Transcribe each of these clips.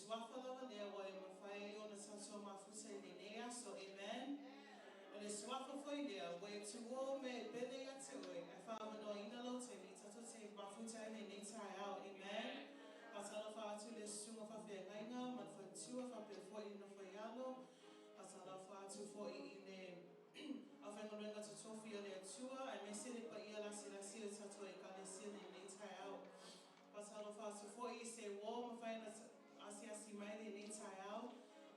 suafa lava lea wa e mawhai o na tatou mafuta I nenea, so amen. O le suafa foi lea, wa e tuo me bele ate oe, e whaamanoa ina lau teni, tato te mafuta I nenei tai au, amen. Pasala wha atu le sunga whawhia ngainga, man whatua whapea foi ina foi alo, pasala wha atu foi I ne a whengarenga to tofi o le atua, ai me sere pa ia lasi lasi o tato e ka le sile nei tai au. Pasala wha atu foi I se wo, ma whaina asi mai le nei tai au,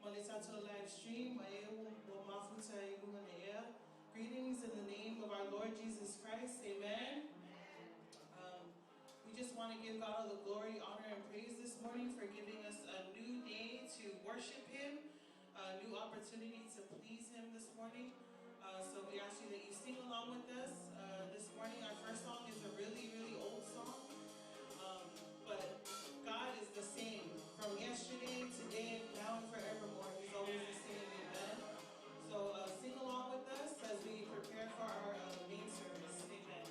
ma le tato live stream, ma e o mafuta I lunga ne ea. Greetings in the name of our Lord Jesus Christ, amen. We just want to give God all the glory, honor, and praise this morning for giving us a new day to worship Him, a new opportunity to please Him this morning. So we ask you that you sing along with us. This morning, our first song is a really, really old song. But God is the same from yesterday, today, and now and forevermore. He's always the same, amen. So sing along with us as we prepare for our main service, amen.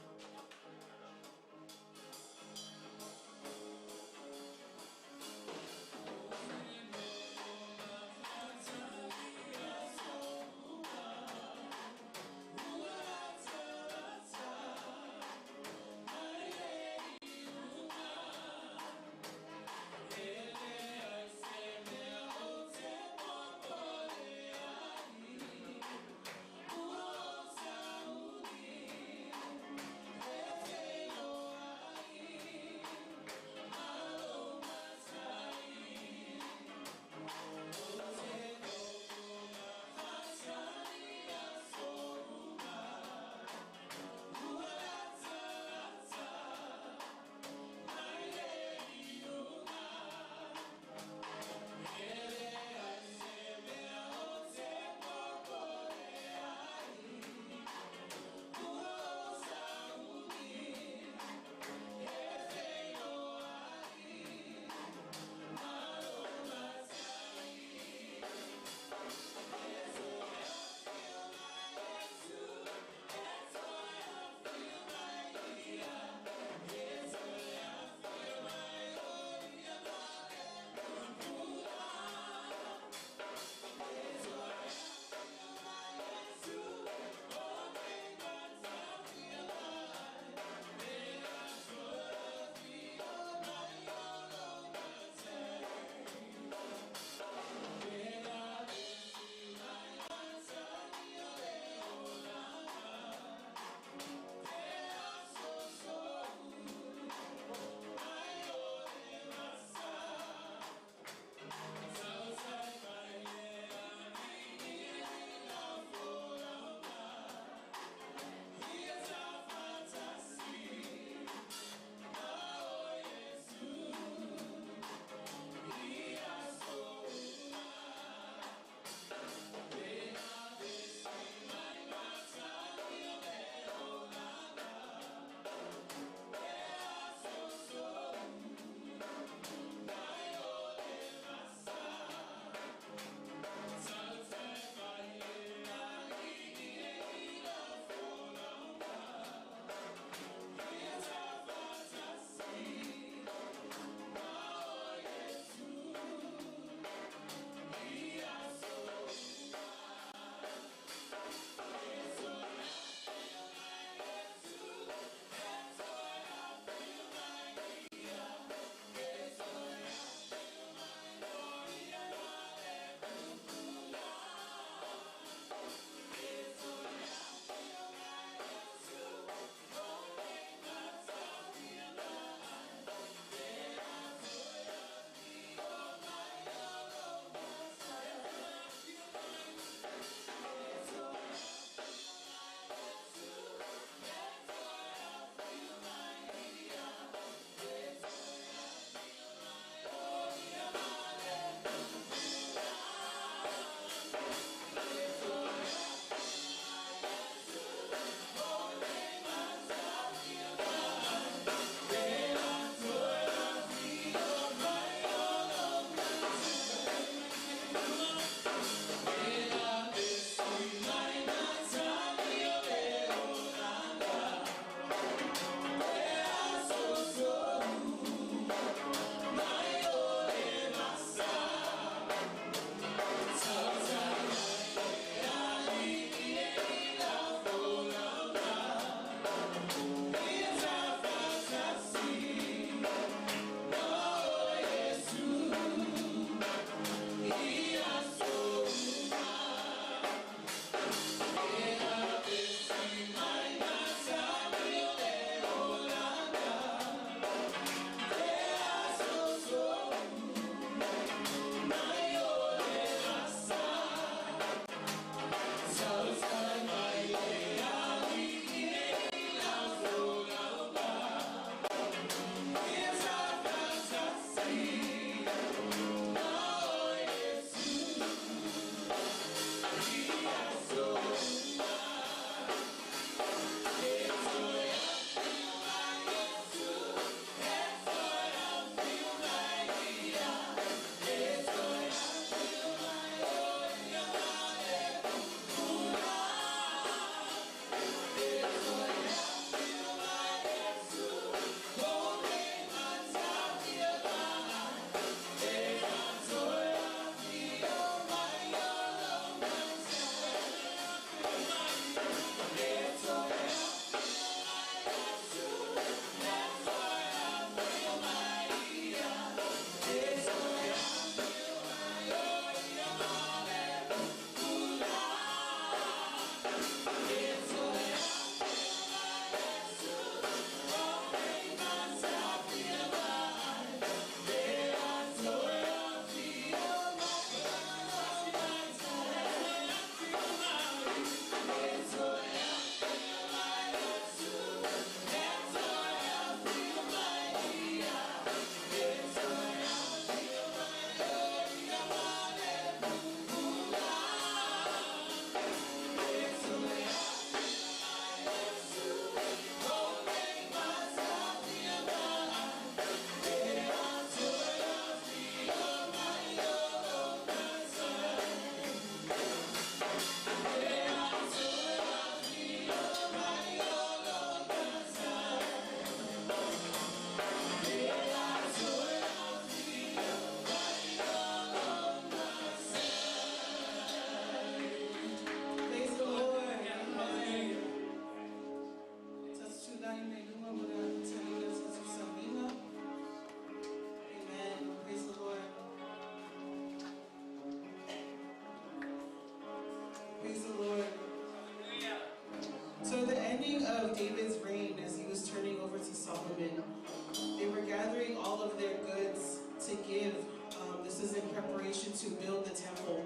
to build the temple.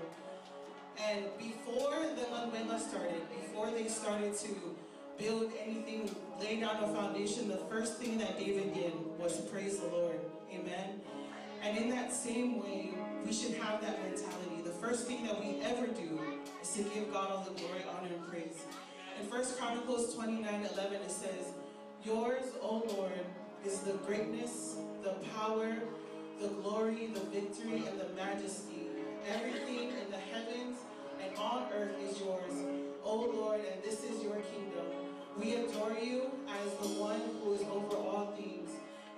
And before the Lanwenga started, before they started to build anything, lay down a foundation, the first thing that David did was to praise the Lord. Amen. And in that same way, we should have that mentality. The first thing that we ever do is to give God all the glory, honor, and praise. In 1 Chronicles 29:11, it says, "Yours, O Lord, is the greatness, the power, the glory, the victory, and the majesty. Everything in the heavens and on earth is yours, O Lord, and this is your kingdom. We adore you as the one who is over all things.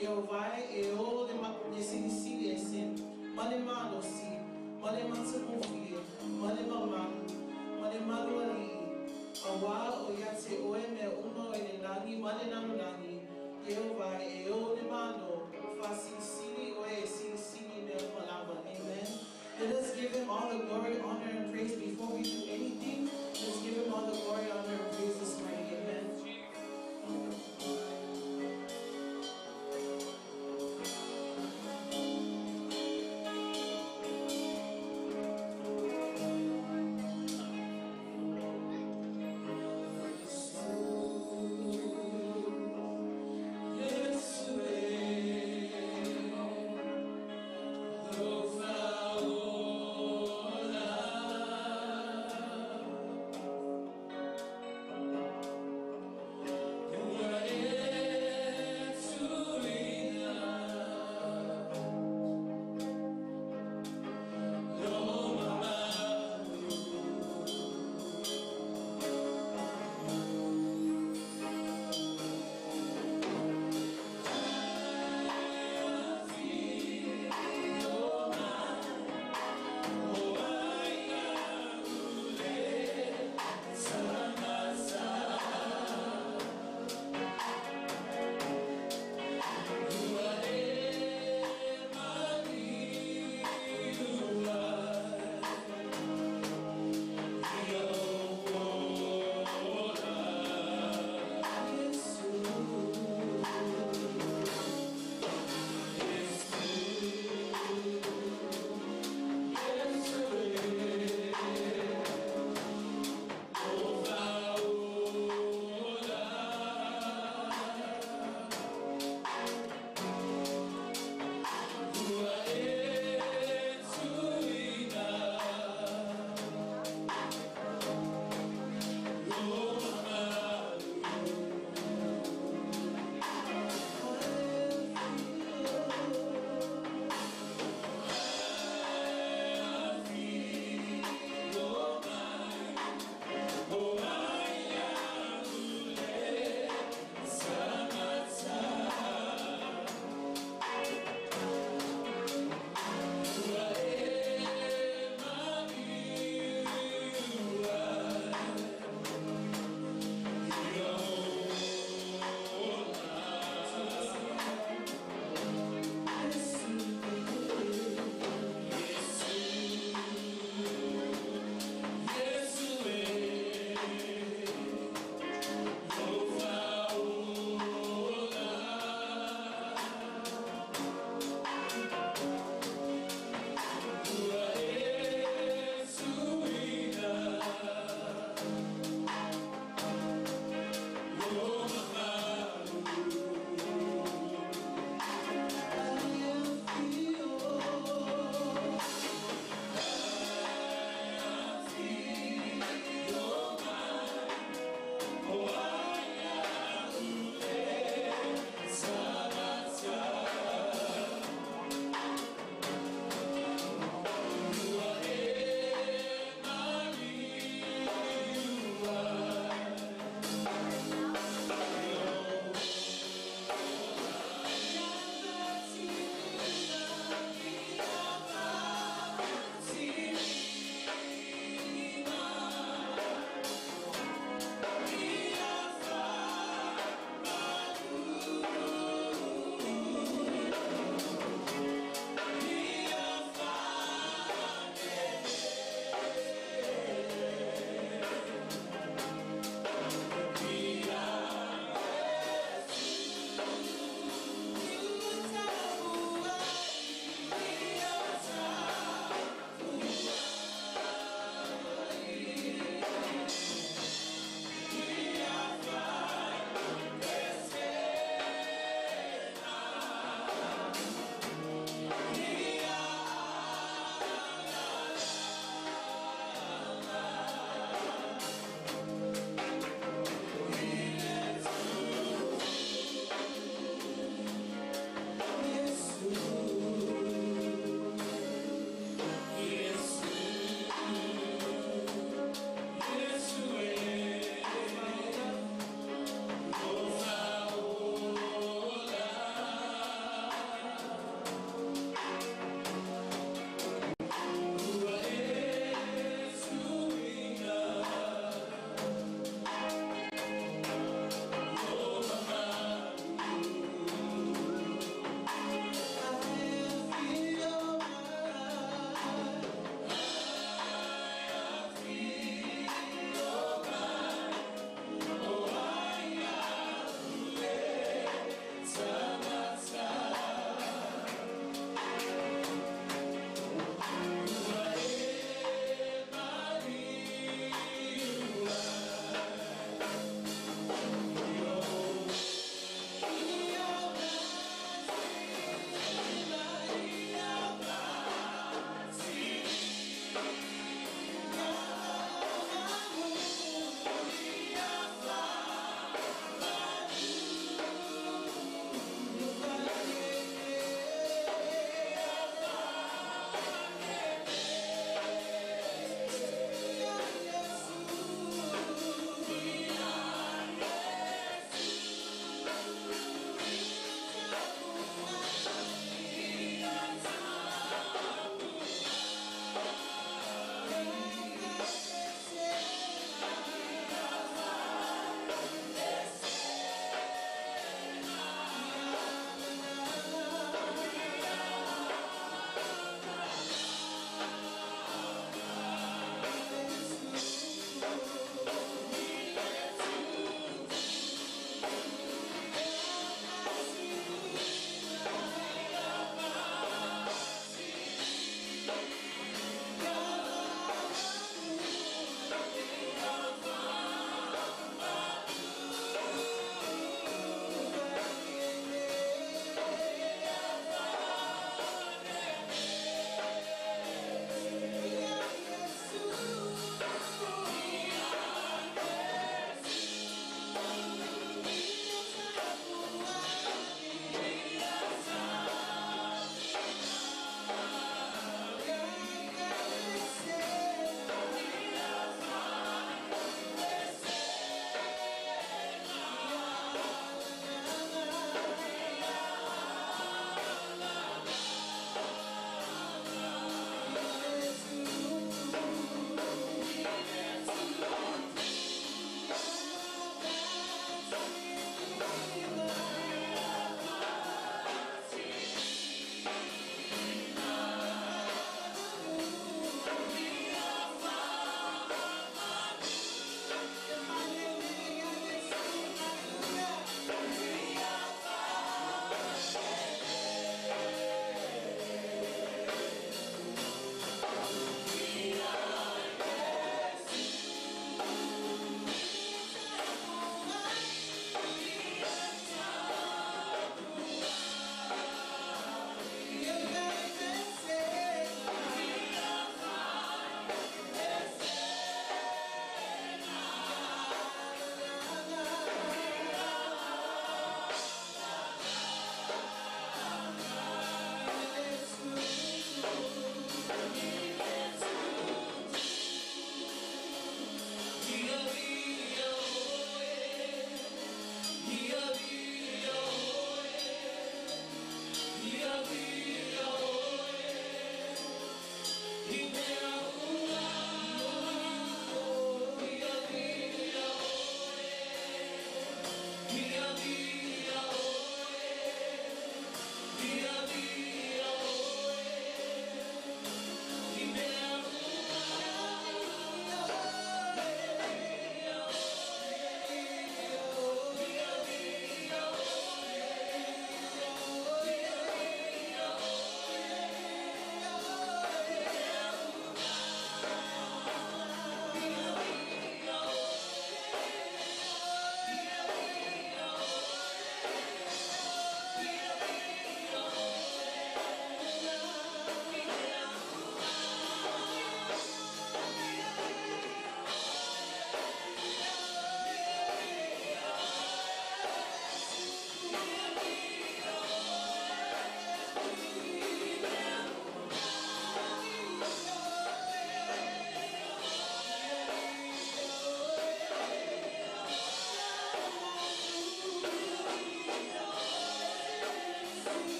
Yehovah, Eo, Yesinisili Esin, Manemano Si, Manemansamufi, Manemama, Manemanuali, Awa, Oyate, Oeme, Uno, Enani, Manenanani, Yehovah, Eo, Nemano, Fasinisili, Oe, Sinisili, Malava. Amen. Let us give him all the glory, honor, and praise before we do anything. Let's give him all the glory, honor, and praise this morning. Amen.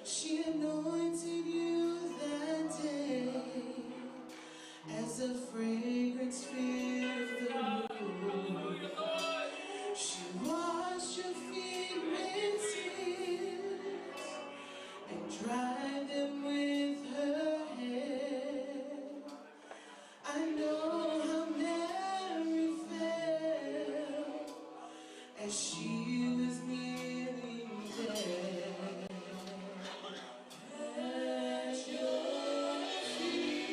She anointed you that day as a fragrance filled the room. She washed your feet with tears and dried them with her hair. I know how Mary felt as she was kneeling there at your feet.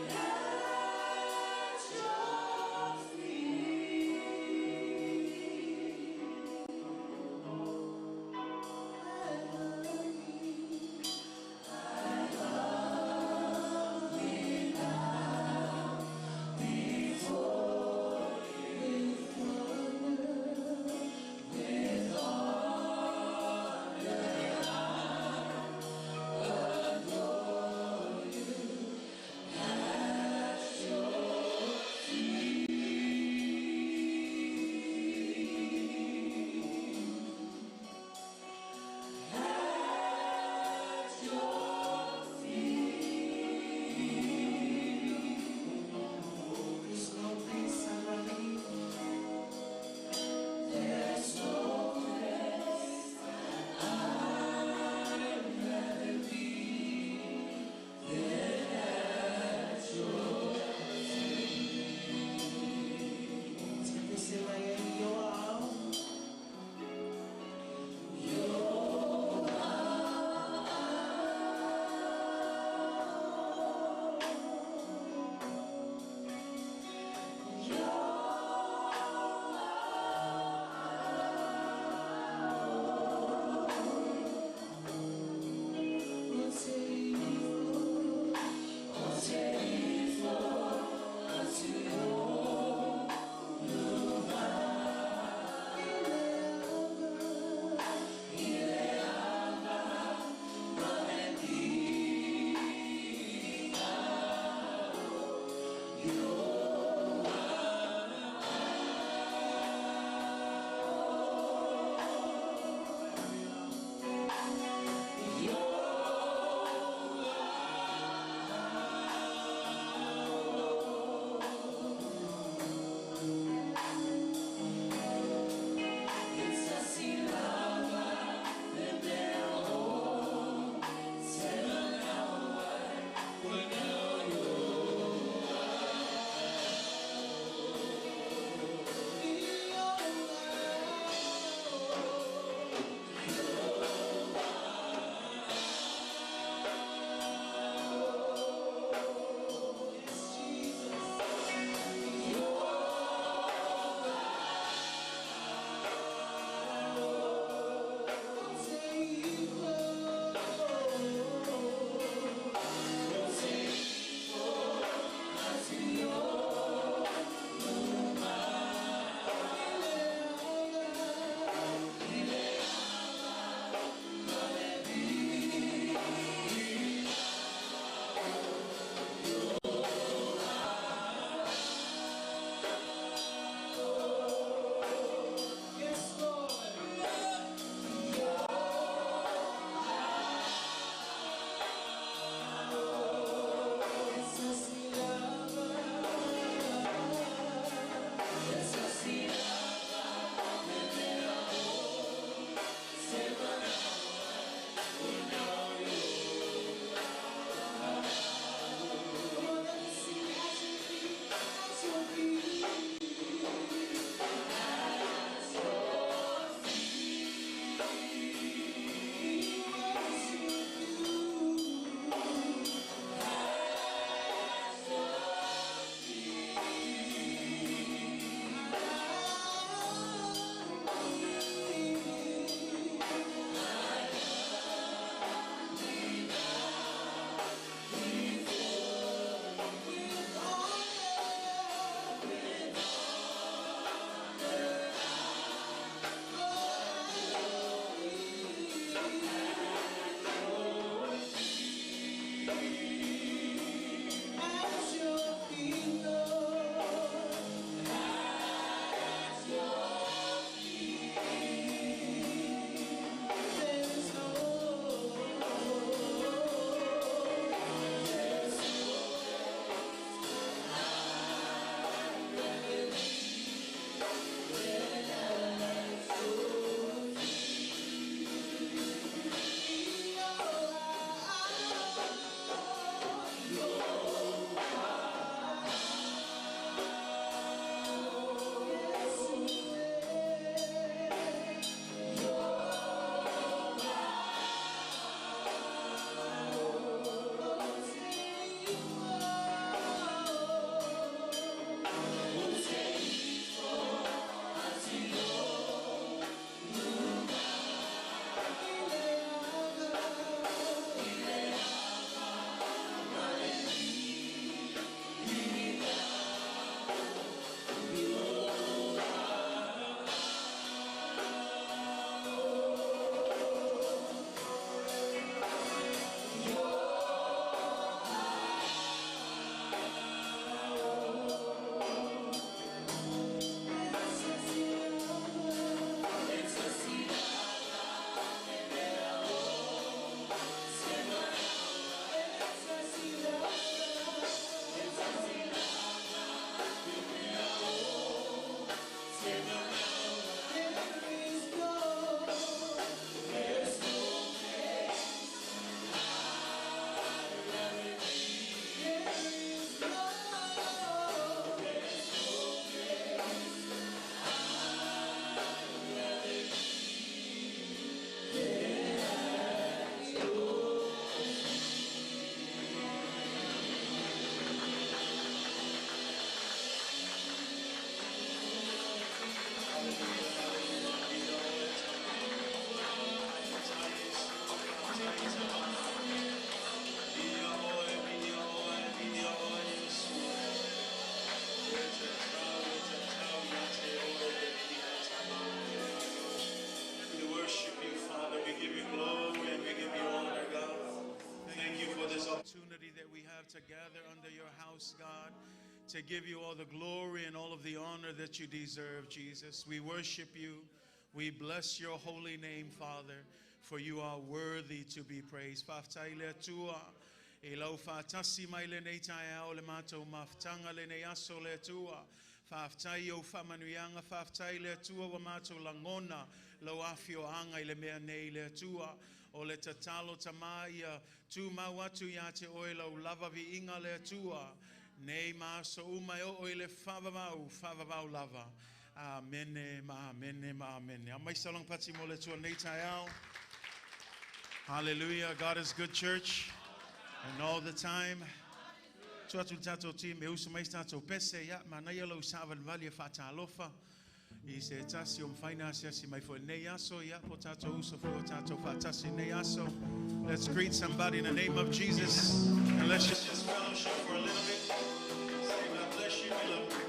At your feet. to gather under your house, God, to give you all the glory and all of the honor that you deserve, Jesus. We worship you. We bless your holy name, Father, for you are worthy to be praised. Elo fatasi maile neitaya ole mato maftanga le neaso le tua faftai o famanuanga faftai le tua wa mato langona lo afio anga ile mea nei le tua o le tatalo tamaya tu mawatu yate oilo lava vi inga le tua nei maso umayo oile favavau lava. Amen, amen, amen. Amai salong pati mo le tua neitaya. Hallelujah. God is good, church. And all the time, tuatul tato team me usa mais tato pese ya manaya lo savan valia fata alofa. I se tasi faina si mai fo neyaso ya potato usa fo tato fatasi neyaso. Let's greet somebody in the name of Jesus and let's just fellowship for a little bit. Say God bless you, we love you.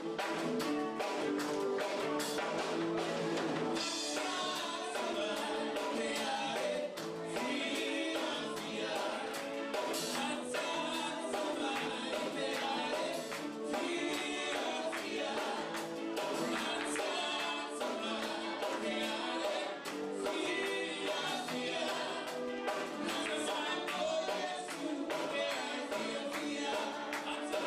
I'm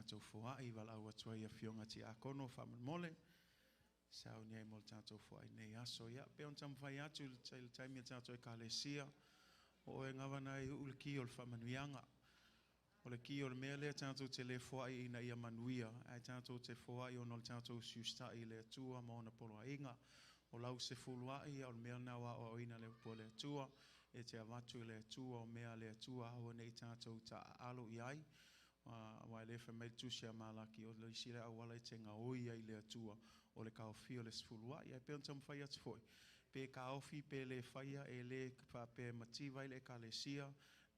tātou whaai wala au atua ia whionga ti a kono whaman mole. Sao ni ai mo tātou whaai nei aso. Ia, pe on tam whai atu le taimi tātou e kālesia. O e ngawana i ulki o le whamanuianga. O le ki o le mea lea tātou te le whaai ina ia manuia. Ai tātou te whaai o nol tātou siustai le atua ma ona polo inga. O lau se fuluai o le mea nawa o ina le po le atua. E te avatu le atua o mea le atua o nei tātou ta alo i ai. Wa le fa mai tusia malaki o le sila awala e te ngaoi ai le atua o le kaofi o le sfuluai. Ai pe on tam whai atu foi. Pe kaofi pe le whaia e le pa pe mativa i le kalesia.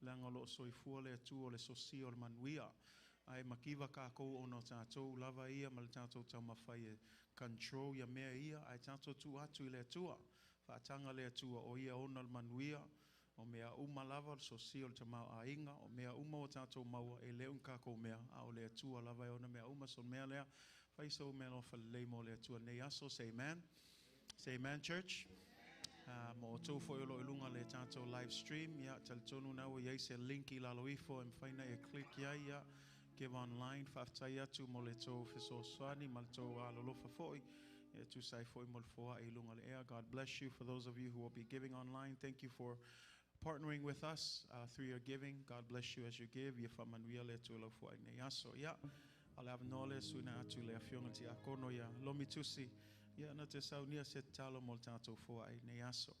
Langa lo soifua le atua o le sosia o le manuia. Ai makiva ka kou o no tātou lava ia ma le tātou tau mawhai e control ia mea ia. Ai tātou tu atu i le atua. Whaatanga le atua o ia ona le manuia. O mea uma lava le sosia o le tamau a inga. O mea uma o tātou maua e leo ka kou mea. A o le atua lava e ona mea uma son mea lea. Whaisa o mea lo whalei mo le atua nei aso. Say amen. Say amen, church. Mo tō fo ilo ilunga le tātou live stream. Ia, tal tonu nau ia se link i lalo ifo. Mwhaina e click ia ia. Give online. Whaftai atu mo le tō fiso swani. Mal tō alolofa foi. Ia tu sai foi mo le foa e ilunga le ea. God bless you. For those of you who will be giving online, thank you for partnering with us through your giving. God bless you as you give. Ia whamanuia le tō lau foa i nei aso. Ia, ale avnole suna atu le afionga ti akono ia. Lomi tusi. Ia na te saunia se talo mo le tātou foa i nei aso.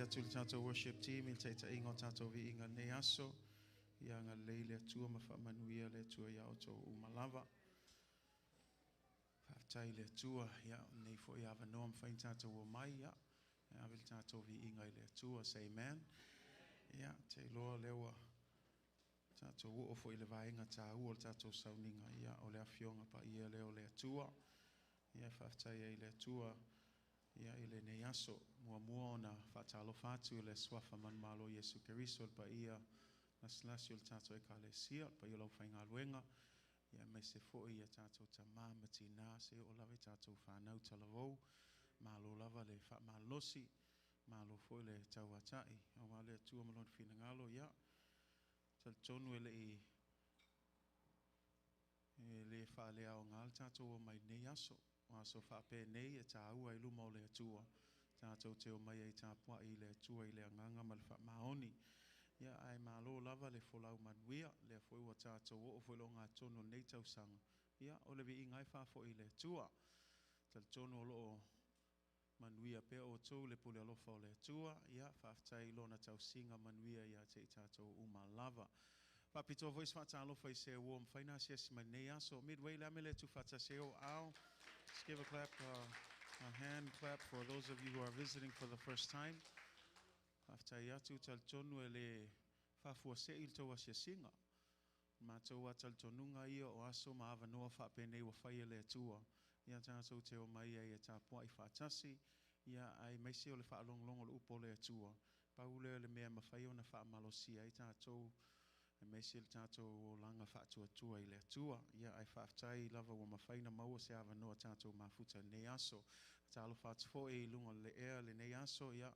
atu le tātou worship team, il te ingo tātou vi inga ne aso, ia ngā leile atua ma whamanuia le atua ia o tō umalava. Whaftai le atua, ia nei fo ia wanoa mwhain tātou o mai, ia, awil tātou vi inga le atua, say amen. Ia, te loa lewa, tātou o fo i le vaenga tā ua le tātou sauninga, ia o le awhionga pa ia leo le atua. Ia whaftai e le atua, ia i le nei aso, mua o na whatalo whātu le swafa man malo Jesu Keriso, pa ia naslasi o le tātou e ka le sia, pa ia lau whainga luenga, ia me se fo ia tātou ta māmati nā, se o lawe tātou whanau talavou, malo lava le wha malosi, malo fo le tau atai, o wale atua malon whina ngalo, ia, tal tonu e le wha lea o ngal tātou o mai nei aso, o aso wha pē nei e tā ua i luma o le atua, tātou te o mai e tā pua i le atua i le anganga ma le wha maoni, ia ai malo lava le folau manuia, le foi wa tātou o foi lo ngā tono nei tau sanga, ia o le vi ingai wha fo i le atua, tal tono o lo manuia pe o tau le pule alofa o le atua, ia whaftai lona tau singa manuia ia te i tātou uma lava. Papito voice whata alofa i se uom whaina siasi mai nei aso, midway la mele tu whata se o au. Let's give a clap, a hand clap for those of you who are visiting for the first time. Whaftai atu tal tonu e le whafua se il tau asia singa. Mātou a tal tonunga ia o aso ma awa noa whape nei wa whaia le atua. Ia tātou te o mai e tā pua i whātasi, ia ai meisi o le whaalonglongo le upo le atua. Paule le mea mawhai o na whaamalosia i tātou, e meisi le tātou o langa whaatua i le atua. Ia ai whaftai lava o mawhaina maua se awa noa tātou mafuta nei aso. Tālo whaatifo e lunga le ea le nei aso, ia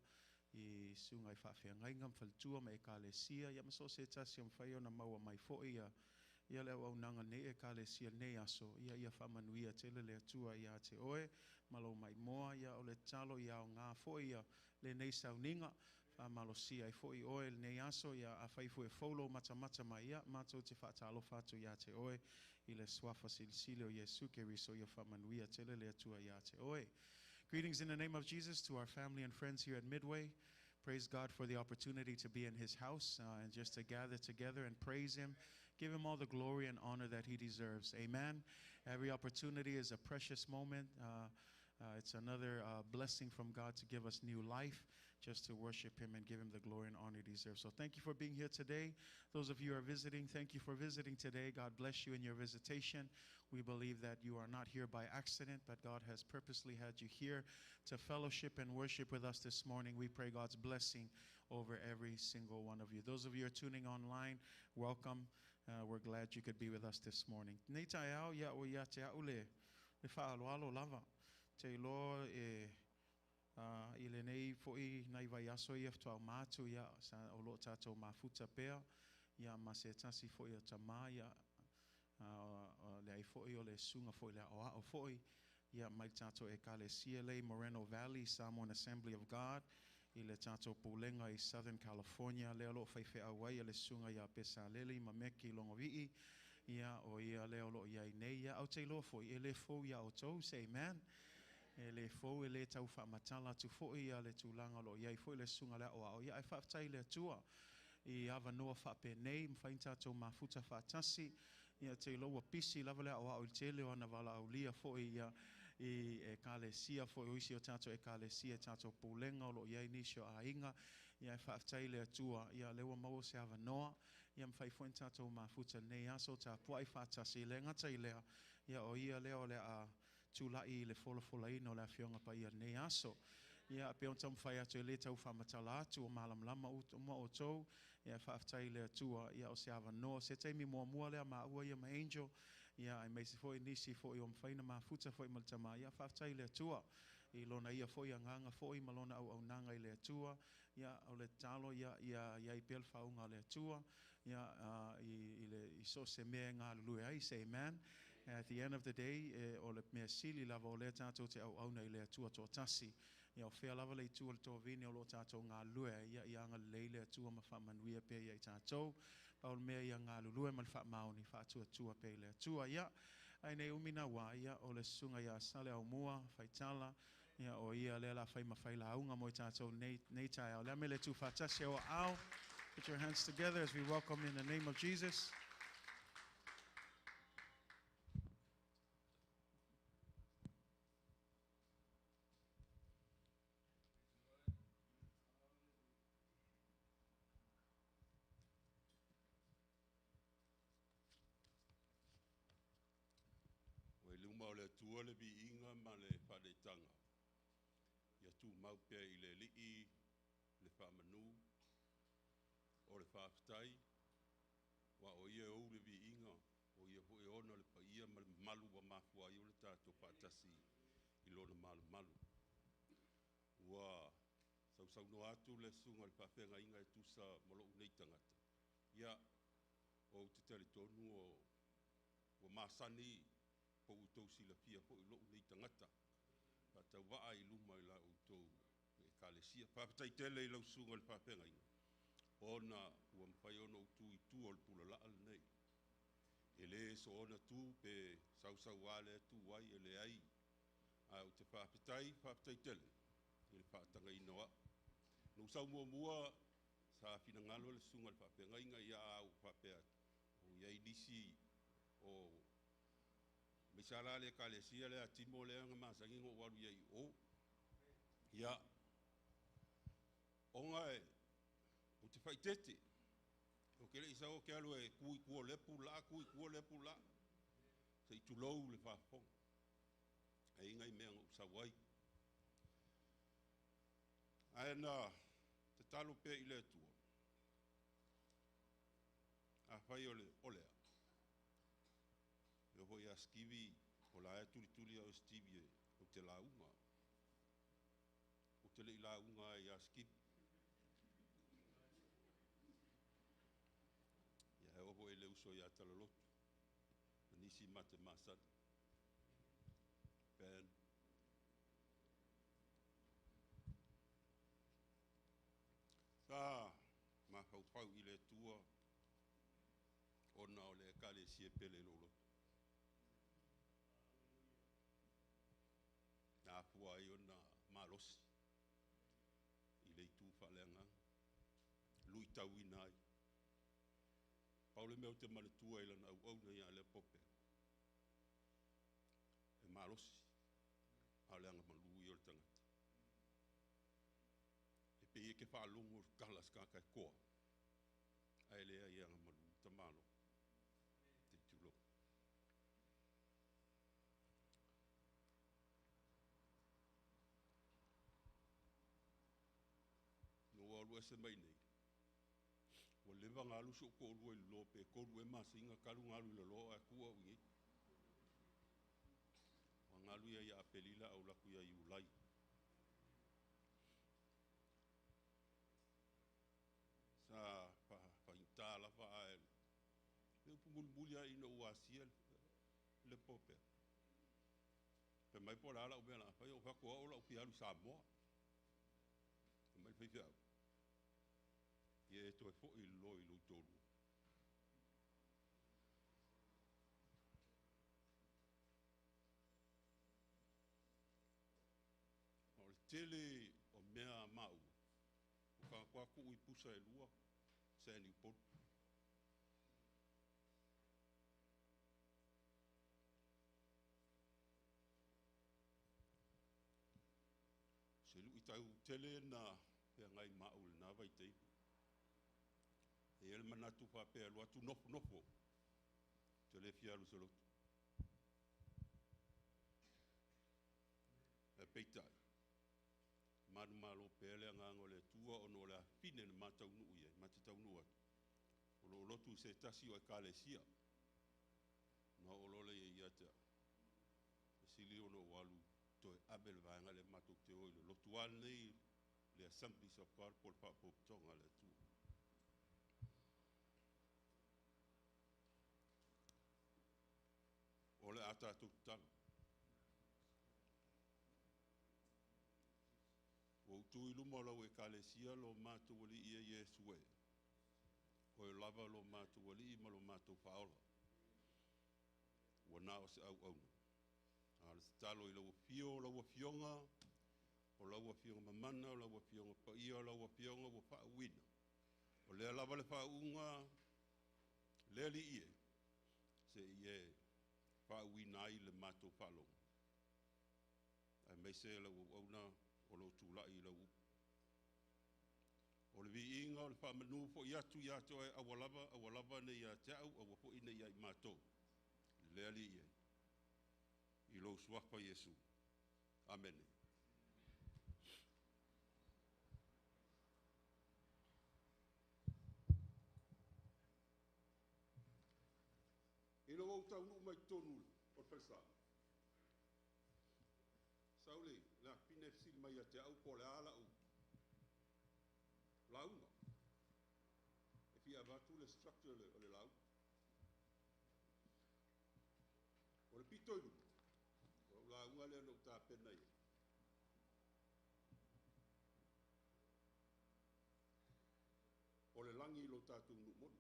i sunga i whaafea ngaingam whaltua me e ka le sia. Ia maso se tasi o mwhai o na maua mai fo ia leo au nanga ne e ka le sia nei aso, ia whamanuia tele le atua ia te oe, malo mai moa, ia o le talo ia o ngā fo ia le nei sauninga, whamalo sia i fo i oe le nei aso, ia a whaifu e folo mata mai ia, mātou te whaatalo whatu ia te oe, i le swafa silisile o Jesu Keriso ia whamanuia tele le atua ia te oe. Greetings in the name of Jesus to our family and friends here at Midway. Praise God for the opportunity to be in His house and just to gather together and praise Him. Give Him all the glory and honor that He deserves. Amen. Every opportunity is a precious moment. It's another blessing from God to give us new life, just to worship Him and give Him the glory and honor He deserves. So thank you for being here today. Those of you who are visiting, thank you for visiting today. God bless you in your visitation. We believe that you are not here by accident, but God has purposely had you here to fellowship and worship with us this morning. We pray God's blessing over every single one of you. Those of you who are tuning online, welcome. We're glad you could be with us this morning. Nei tai au ia o ia te au le whaaloalo lava. Te lo i le nei foi nai vai aso ia ftua mātu ia sa o lo tātou mafuta pēr. Ia ma se tasi foi o tamā ia le ai foi o le sunga foi le oa o foi. Ia mai tātou e ka le CLA Moreno Valley Samoan Assembly of God. I le tātou pūlenga i Southern California, leo lo whaiwhi awai le sunga ia pesa leli ma meki longo vii, ia o ia leo lo ia i nei, ia au te loa fōi, e le fōu ia o tau, say amen. E le fōu e le tau whamatala tu fōi ia le tūlanga lo ia i fōi le sunga lea o au, ia ai whaftai le atua, i awa noa whape nei, mwhain tātou mafuta whatasi, ia te loa pisi lava lea o au i te leo ana wala au lia fōi ia, i e kale sia fo i oisi o tātou e kale sia tātou pūlenga o lo iai nisio a inga ia e whaaftai le atua ia lewa maua se awa noa ia mwhai fwoi tātou mafuta nei aso tā pua i whaatasi le ngata i lea ia o ia leo le a tūlai le fola ino le a whionga pa ia nei aso ia a peon tam whai atu e le tau whamatala atu o malam o tau ia whaaftai le atua ia o se awa noa se teimi mua lea ua ia ma angel ia ai mai se foi nisi foi o mfaina mafuta foi maltama ia whaftai le atua i lona ia foi anganga foi malona au nanga i le atua ia o le talo ia i pel faunga le atua ia i so se mea ngā lulue ai say amen. At the end of the day o le mea sili lava o le tātou te au nei le atua tō tasi ia o whea lava le tua le tō vini o lo tātou ngā lue ia i anga le le atua ma whamanuia pe ia i tātou Paul mea ia ngā lulue mal wha maoni wha tua pe le atua ia ai nei umina wā ia o le sunga ia sale au mua whaitala Ia o ia le la fai mawhai la aunga mo i tātou nei tai au. Lea me le tu whatase o au. Put your hands together as we welcome in the name of Jesus. Wai luma o le tua le bi inga ma le whare tanga. Ia tu mau pia i le lii, le whamanu, o le whaftai, wa o ia ou le bi inga, o ia ho e ona le pa ia ma le malu wa mafua i o le tātou pātasi i lona malu malu. Ua sau no atu le sunga le whawhenga inga e tusa molo unei tangata. Ia o te tele tonu o masani po utou sila fia po i lo unei tangata. Tau waa i luma i la utou e kalesia. Whaapatai tele i lau sunga le whawhenga inga. Ona ua mwhai ona utu i tu o le pula laal nei. E le so ona tu pe sau wale tu wai e le ai. A o te whaapatai tele. I le whaatanga i noa. No sau mua sa fina ngalo le sunga le whawhenga inga ia au whapea. O iai nisi o Misala le kalesia le atimo le anga masangi ngo waru iai o. Ia. Onga e. O te whaitete. O kele isa o ke alu e kui kua lepu la. Se i tulou le whapong. E inga i mea ngau sawai. Aena te talo pe i le atua. A whai olea. E hoi a skivi o la e tuli au Stevie o te launga. O te le i launga e a skivi. Ia he oho e le uso i a talalotu. Nisi mate masad. Ben. Sa ma hau i le tua ona o le kale sie pele lolo. Na pua i ona malosi. I le tu whalenga. Lui tau i nai. Paule meo te manatua ila na au na ia le pope. E malosi. Aleanga malu i o le tangata. E pe e ke whaalongo kalas kakai koa. Ai lea i anga malu tamalo. Te tulo. No alu ese mai nei. O lewa ngalu so ko rua i lope, ko rua masinga kalu ngalu i lo a kua ungi. O ngalu ia apelila au laku ia i ulai. Sa pa intala fa ael. Le pumulmulia ina uasia le pope. Pe mai po la o bela fa yo fa ko o la o pialu Samoa. Mai fe fia. Ye to fo i lo tolu. O tele o mea mau. O ka kwa ku i pusa e lua. Se ni pot. Se lu i tau tele na pe ngai mau na vai tei. E ele manatu pa pe lua tu nofo. Tele fia lu solo. E peitai. Manu malo pele ngango le tua ono la fine na matau nu ia, matau nu atu. O lotu se tasi o e kalesia. Na o lole ia te. Sili ono walu to abel vanga le matou te o le lotu al nei le Assemblies of God por pa po tonga le tu. O le ata tu tan. O tu ilu mo lo e kalesia lo matou li ia Yesu e. O e lava lo matou li ma lo matou faola. O na o se au. Al stalo i lo fionga O laua fionga mamana, o laua fionga paia, o laua fionga wa whaawina. O lea lava le whaunga, lea li ie. Se ie whaawina ai le mato whalonga. Ai mai se lau au na o lo tūlai i lau. O le vi inga o le whamanu fo i atu ai awalava ne ia te au, awa fo ina ia i mato. Lea li ie. I lo suafa Yesu. Amen. Ilo au tau nu mai tonu o pesa. Sauli, la pinefsil mai te au po le ala u. Launga. E fia vatu le structure le lau. O le pitoiru. O launga le no ta pena i. O le langi lo tatu nu moni.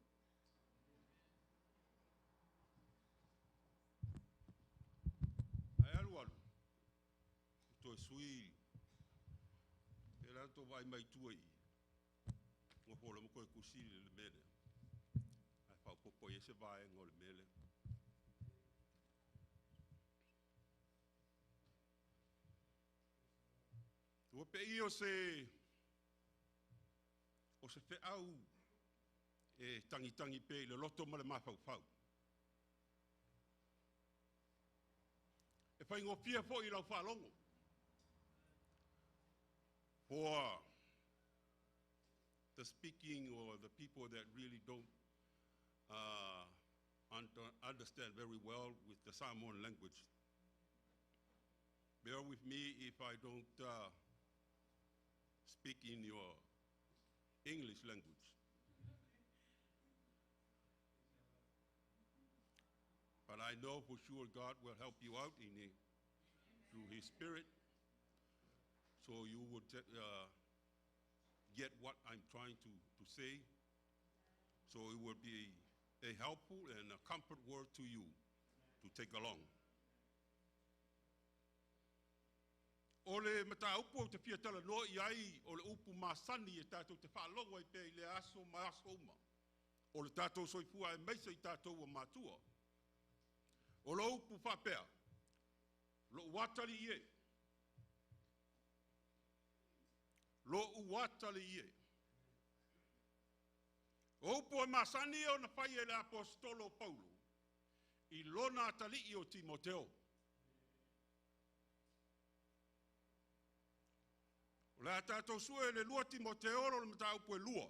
Ai alu alu. To sui. Era to vai mai tuai. Ngo polo mo ko kusi le mele. Ai fa popo ese vai ngol mele. O pe io se fe au e tangi pe le loto ma le mafau fau. E fai ngofia fo i lau whalongo. For the speaking or the people that really don't understand very well with the Samoan language. Bear with me if I don't speak in your English language. But I know for sure God will help you out through His Spirit, so you would get what I'm trying to say. So it will be a helpful and a comfort word to you to take along. O le mataupu o te fiatala no i ai o le upu masani e tātou te whaalongo i pe i le aso ma aso uma. O le tātou soifua e meisa i tātou o mātua. O le upu whapea, lo uatali ie. Lo uatali ie. O upu o masani o na whai e le apostolo Paulo, i lona atali i o Timoteo. O le tātou sue le lua Timoteo lo le mataupu e lua.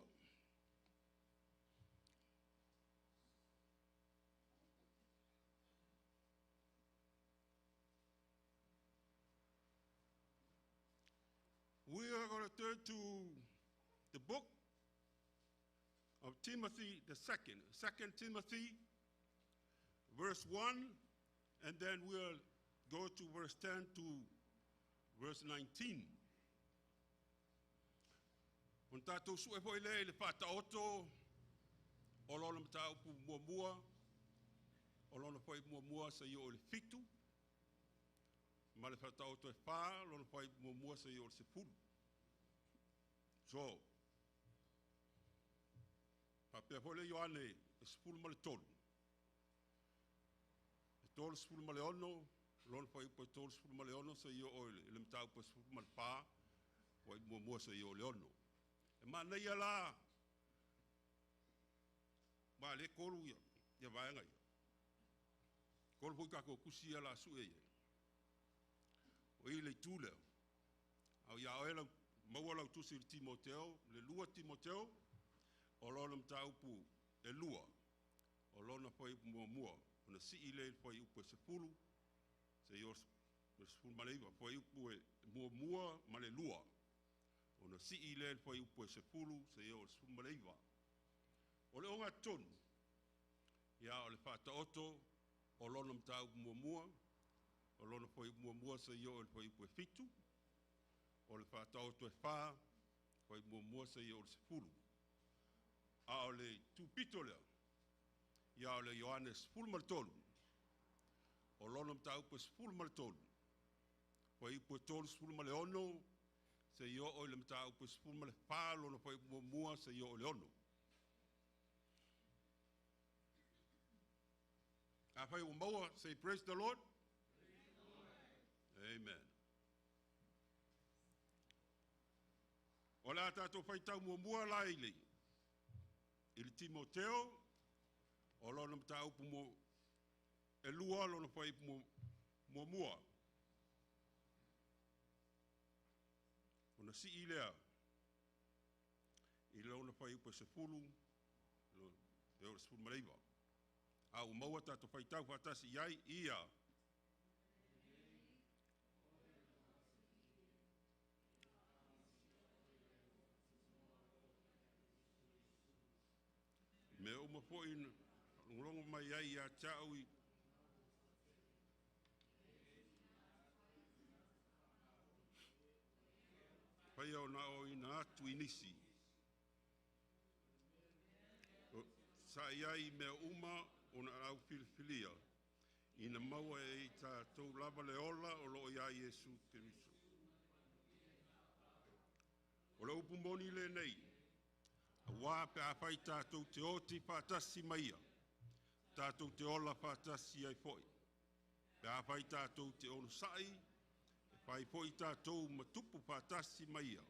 We are going to turn to the book of Timothy the second, 2 Timothy, verse 1, and then we'll go to verse 10 to verse 19. On tātou su e foi le whata oto, o lona mataupu mua, o lona foi mua sa i o le fitu, ma le whata oto e wha, lona foi mua sa i o le sepulu. So, hapea foi le Ioane e sepulu ma le tolu. E tolu sepulu ma le ono, lona foi po e tolu sepulu ma le ono sa i o le mataupu sepulu ma le wha, foi mua sa i o le ono. E mana ia la, ma le kolu ia vaenga ia. Kolu pui kako kusi ia la su e ia. O i le tūleo. Au ia oela maua lau tusi le Timoteo, le lua Timoteo, o lona mataupu e lua. O lona poi mua. Ona si i le poi upu e sepulu, se i o sepulu ma leiva, poi upu e mua ma le lua. Ona si i le poi upu e sepulu, se i o sepulu ma leiva. O le onga tonu, ia o le whata oto, o lona mataupu mua, o lona poi mua se i o le poi upu e fitu, o le whata oto e wha, poi mua se i o le sepulu. A o le tūpito lea, ia o le Ioane sepulu ma le tolu, o lona mataupu e sepulu ma le tolu, poi upu e tolu sepulu ma le ono, se yo o le mta upu spuma le palo no fai mua se yo o le ono. A fai o maua, say praise the Lord. Amen. O la tātou fai tau mua la ili. Ili Timoteo, o lona mta upu e lua lona fai mua. Ona si ilea. I lona fai upu se fulu, e ora se fulu mareiva. A o maua tātou fai tau fatasi iai ia. Me o mapo in ngolongo mai ai a chau i pai o na o ina atu inisi. Sa iai me uma o na au filifilia. Ina maua e i tātou lava le ola o lo iai Jesu Keriso. O le upu moni le nei. A wā pe a whai tātou te oti whātasi maia. Tātou te ola whātasi ai foi. Pe a whai tātou te ono sai. E whai foi tātou matupu whātasi maia.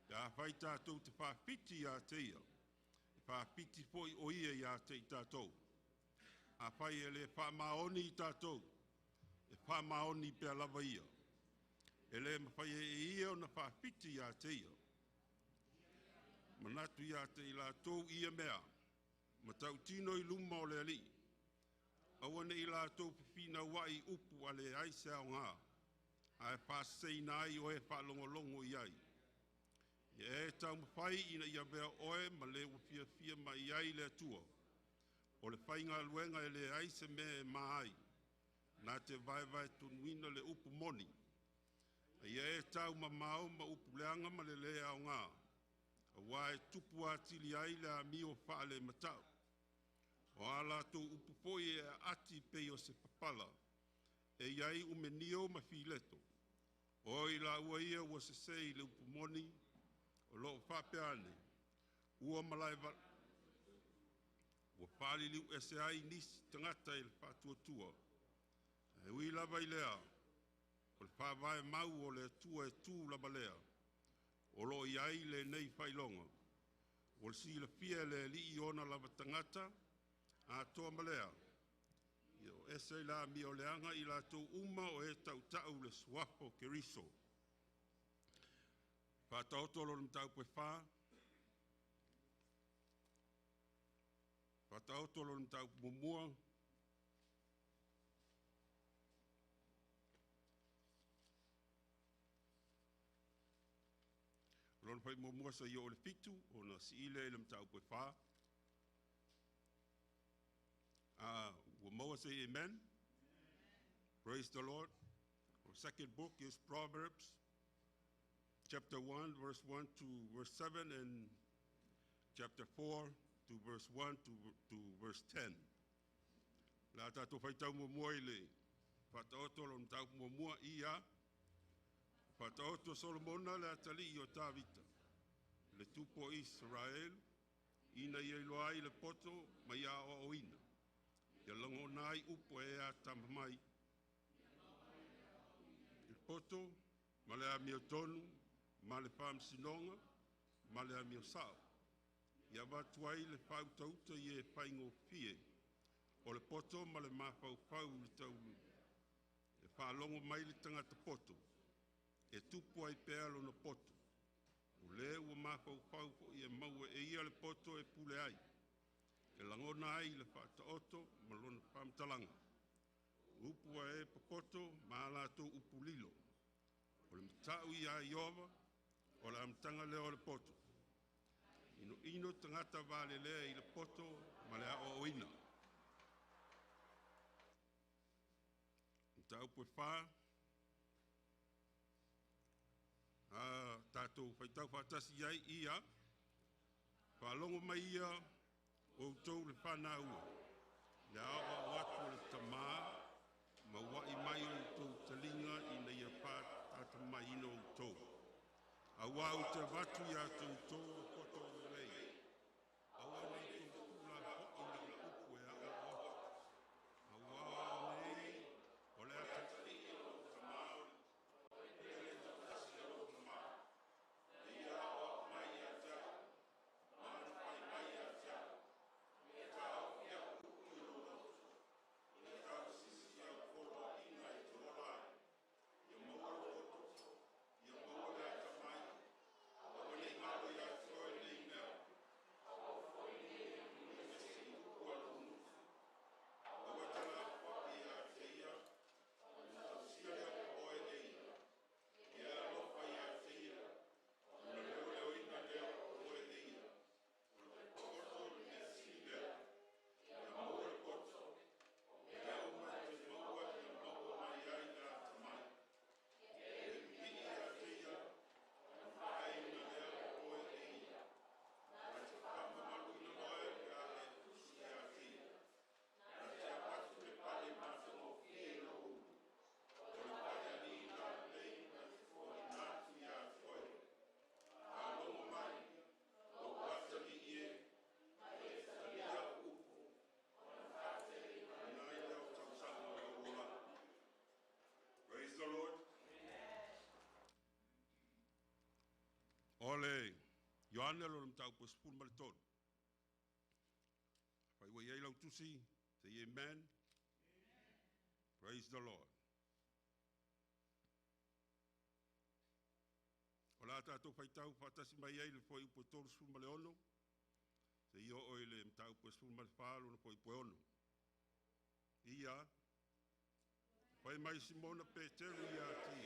Pe a whai tātou te whāpiti a teia. E whāpiti foi o ia i a te tātou. A whai e le whamaoni i tātou. E whamaoni pe a lava ia. E le mawhai e ia o na whāpiti a teia. Manatu ia te i lātou ia mea. Matau tino i luma o le ali. Awane i lātou pipina wai upu a le aise au ngā. A e whāsei nā i o e whālongolongo i ai. E tau mawhai ina ia mea oe ma le wafia fia ma i ai le atua. O le whainga luenga e le aise me e mai. Nā te vai tunuina le upu moni. E tau mamau ma upu leanga ma le au ngā. Wa e tupu atili ai le ami o whaale matau. O ala tō upupoi e ati pei o se papala. E iai umenio ma fileto. O i la ua ia ua se sei le upumoni. O lo whapeane. Ua malai va. Ua pāli liu e se ai nisi tangata i le whātua. E ui lava i lea. O le whāwae mau o le tua e tū lava lea. O lo iai le nei whailonga. O le si la fia le li i ona lava tangata, a toa malea. Io ese la mi o leanga i la tō uma o e tau tau le suapo Keriso. Whātauto lo mtau pue whā. Whātauto lo mtau mumua. Lon fai mo sa yo le fitu o na si ile le mtau pue wha. Wa moa say amen. Praise the Lord. Our second book is Proverbs, chapter 1, verse 1 to verse 7, and chapter 4 to verse 1 to verse 10. La tato fai tau mo ile. Whataoto lo mtau mo ia. Whataoto Solomona le atali i o Tāvita. Le tupo Israel, ina i loa i le poto, mai a o ina. Ia lango nai upo e a tamamai. Il poto, ma le a mio tonu, ma le pam sinonga, ma le a mio sao. Ia watuai le pau tauta i e paingo fie. O le poto, ma le mafau pau le taulu. E whalongo mai le tangata poto. E tupu ai pealo na poto. O le ua mafau pau i e maua e ia le poto e pule ai. E langona ai le whataoto ma lona pamtalanga. Upua e papoto ma alato upu lilo. O le matau i a iova, o le amtanga leo le poto. Ino tangata vale lea i le poto ma le a o ina. Matau pue wha. Tātou whaitau whātasi iai ia. Whalongo mai ia o tau le whana ua. Le awa watu le tamā, ma wai mai o tau talinga i na ia pā tāta mai ino o tau. Awa o te watu ia tau tō koto rei. Awa nei tō kula hoki na la upu e a o. Awa nei o lea te Ole, Johanna lo mtau po spul malton. Pai wa yai lau tusi, say amen. Praise the Lord. Ola tatou pai tau patasi mai yai le foi po tolu spul maleono. Say yo oile mtau po spul malfalo no foi poono. Ia. Pai mai Simona Petero ia ti.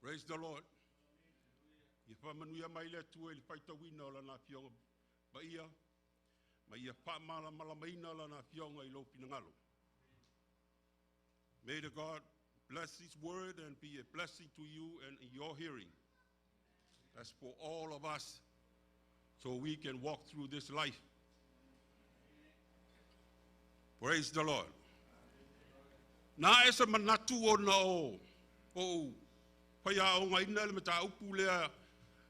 Praise the Lord. Ia whamanuia mai lea tua ili whaitawina o lana fionga ma ia whamala malamaina o lana fionga I lo pinangalo. May the God bless His word and be a blessing to you and in your hearing. That's for all of us, so we can walk through this life. Praise the Lord. Na esa manatu o na o pai a o ngaina le mata upu lea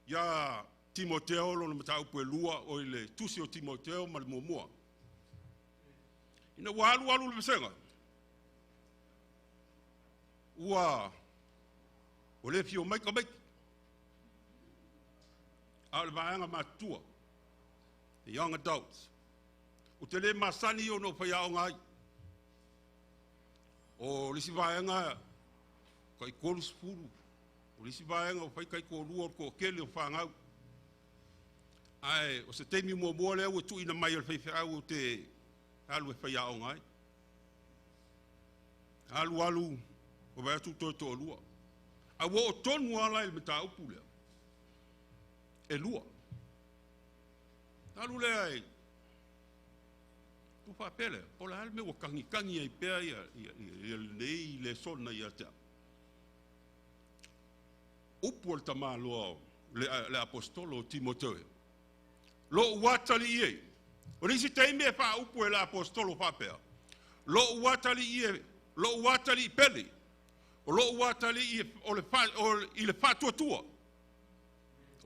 ya Timoteo lo mata upu lua o le tusi o Timoteo ma le momua. Ina walu le senga. Ua o le fio mai ka mai. Al vaanga matua. The young adults. O te le masani o no pai a o ngai. O le si vaanga kai kolu spuru O lisi vaenga o whaikai ko lua ko kele o whangau. Ai, o se teimi mua lea ua tu ina mai o whaiwhau o te alu e whaia o ngai. Alu, o vai atu to lua. A wo o tonu ala il meta upu lea. E lua. Alu lea ai. Tu whapele, o la alme o kangi ai pēr ia nei le sona ia tea. Upu al tama loa le apostolo Timoteo. Lo watali ie. O nisi teime e wha upu e le apostolo whapea. Lo watali ie, lo watali pele. O lo watali ie i le whatuatua.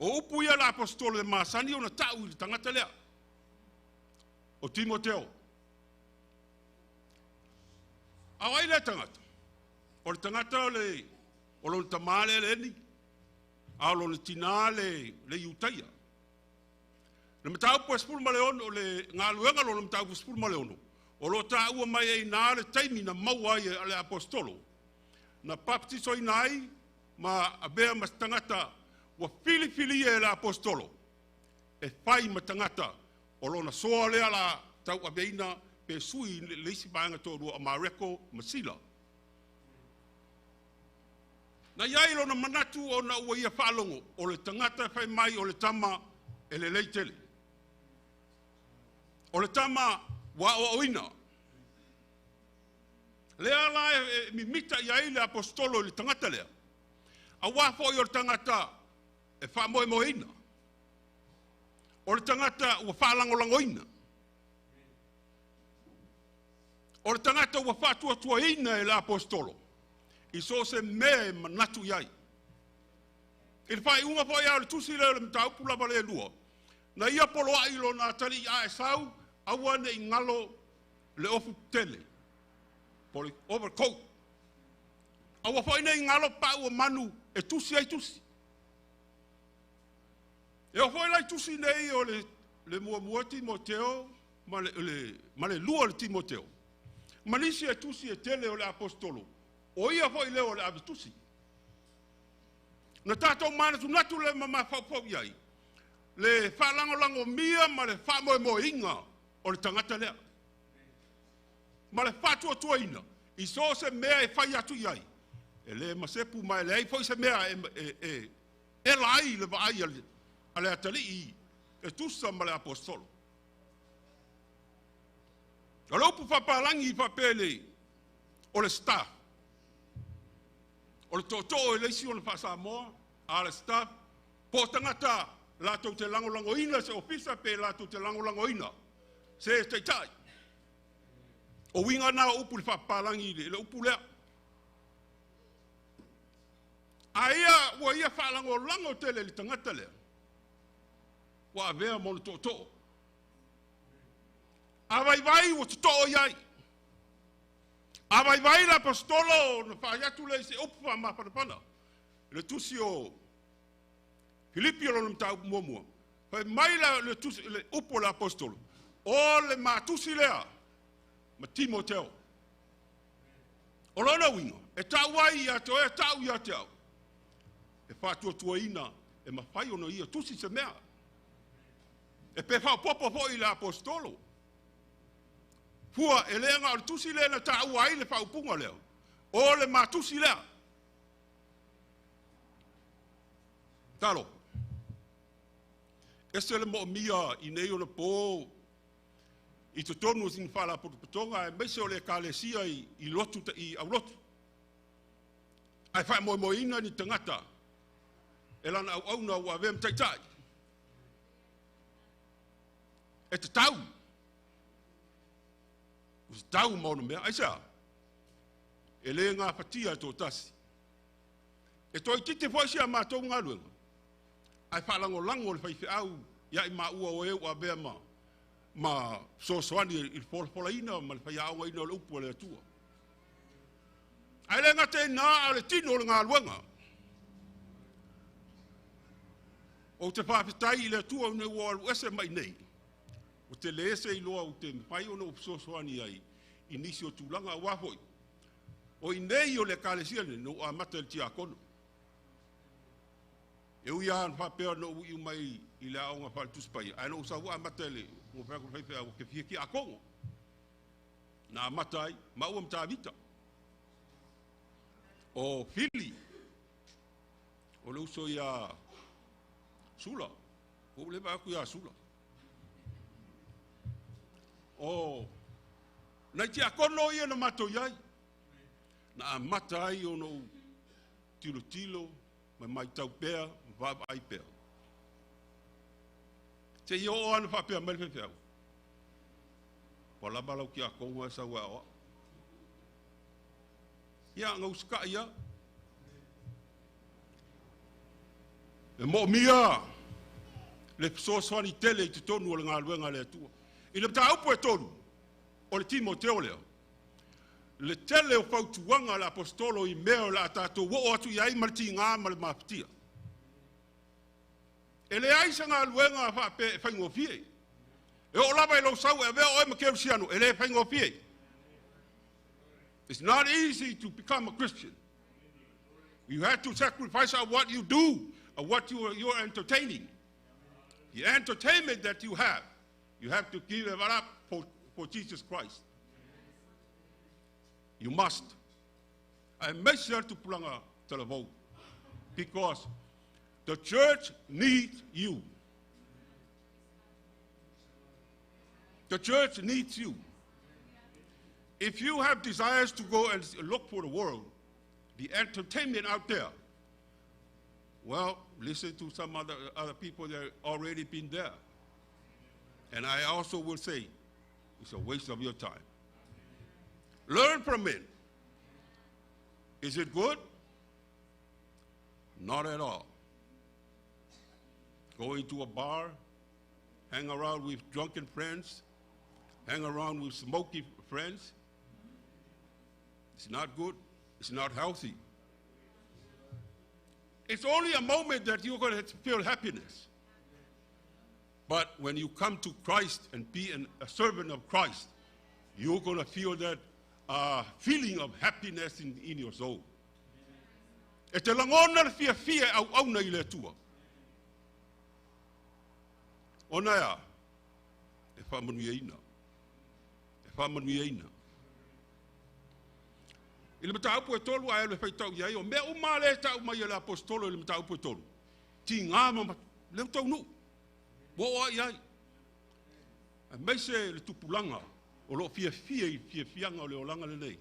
O upu ia le apostolo le masani o na tau i le tangata lea. O Timoteo. Awai le tangata. O le tangata le, o lo tamale le ni. A lo le tina le iutaia. Le matau po spul maleono le ngaluenga lo le matau po spul maleono. O lo tau mai e na le taimi na maua ai ale apostolo. Na baptiso inai ma abea mas tangata wa fili e le apostolo. E fai ma tangata o lo na soa le ala tau abeina pe sui le isi baanga toru a mareko masila. Na iai lo na manatu o na ua ia whalongo o le tangata fai mai o le tama e le leitele. O le tama wa o oina. Lea la mi mita iai le apostolo le tangata lea. A wafo i o le tangata e wha moe ina. O le tangata ua whalangolangoina. O le tangata ua whatuatua ina e le apostolo. I so se mea manatu iai. I le whai unga po ia le tusi leo le mtaupu lava le lua. Na ia polo a ilo na tali a e sau, awane i ngalo le ofu tele. Poli overcoat. Awa fo ina i ngalo pa ua manu e tusi ai tusi. E o fo ina i tusi nei o le mua Timoteo, ma le lua le Timoteo. Malisi e tusi e tele o le apostolo. O ia fo i leo le avitusi. Na tātou mana tu natu le mama whapau iai. Le whalangolango mia ma le whamoe inga o le tangata lea. Ma le whatua tua ina. I so se mea e whai atu iai. E le masepu mai le ai fo i se mea e lai le vaai a le atali i e tusa ma le apostolo. A lopu whapalangi i whapele o le staff. O le toto e leisi o le whasamoa, a le staff, po tangata lātou te langolango ina, se ofisa pe lātou te langolango ina, se teitai. O winga nā upu le whapalangi le upu lea. A ia, ua ia whalango lango tele le tangata lea. Wa avea mo le toto. A vai o toto iai. A vai la apostolo na whaiatu le se upu wha mapanapana. Le tusi o Filipi o le mtau muamua. Whai mai le tusi le upu le apostolo. O le matusi lea. Ma Timoteo. O lona winga. E tau ai ia te o e tau ia te au. E whatua tua ina. E mawhai ono ia tusi se mea. E pe whao popo hoi le apostolo. Fua e lenga o le tusi lea na tau ai le whaupunga leo. O le matusi lea. Talo. E se le mo mia i nei o le pō. I te tonu sin whala putonga e meise o le kālesia i lotu i au lotu. Ai whai mo ina ni tangata. E lana au na ua vem taitai. E te tau. Us tau mauna mea, aisa. E le ngā whatia tō tasi. E toi tite whaisia mātou ngā ruenga. Ai whalango lango le whaiwhi au, ia i mā ua o e ua bea ma soani i whola ina, ma le whaiaonga ina o le upu le atua. Ai le ngā te nā a le tino le ngā ruenga. O te whawhitai i le atua une ua ese mai nei. O te leese i loa o te mwhai o na upsosoani ai i nisi o tūlanga wafoi. O i nei o le kālesia ne no a mata le tia kono. E uia an whapea no ui mai I le aonga whale tuspai. Ai no sa ua matele, mo whako whaiwhea o ke whia ki a kongo. Nā matai, maua mta vita. O Fili, o le uso ia Sula, o le aku ia Sula. O, nai ti a kono ia na mato iai. Nā matai o no tilo, mai tau pēr, vava ai pēr. Te i o ana whapea mai whewheu. Wala balau ki a konga sa ua oa. Ia ngau ska ia. E mo mia. Le so swani tele I te tonu o le ngā luenga le atua. I le mta upo e tonu. O le Timoteo leo. Le tele o fautuanga le apostolo I meo la atato wo atu iai marti ngā ma le mafitia. E le aisa ngā luenga whape whaingofie. E o lava I lo sau e veo oe makeu siano. E le whaingofie. It's not easy to become a Christian. You have to sacrifice of what you do, of what you're entertaining. The entertainment that you have to give it up for Jesus Christ. You must. I make sure to pulanga televau because the church needs you. The church needs you. If you have desires to go and look for the world, the entertainment out there, well, listen to some other people that have already been there. And I also will say, it's a waste of your time. Learn from it. Is it good? Not at all. Going to a bar, hang around with drunken friends, hang around with smoky friends, it's not good. It's not healthy. It's only a moment that you're going to feel happiness. But when you come to Christ and be a servant of Christ, you're going to feel that feeling of happiness in your soul. E te langona fia au na I le tua. Ona ia, e whamanuieina. E whamanuieina. I le mataupu e tolu a ele whaitau iai o mea umale tau mai ele apostolo I le mataupu e tolu. Ti ngāma le tau nu. Wo a iai. A meise le tupulanga o lo fianga o le olanga le nei.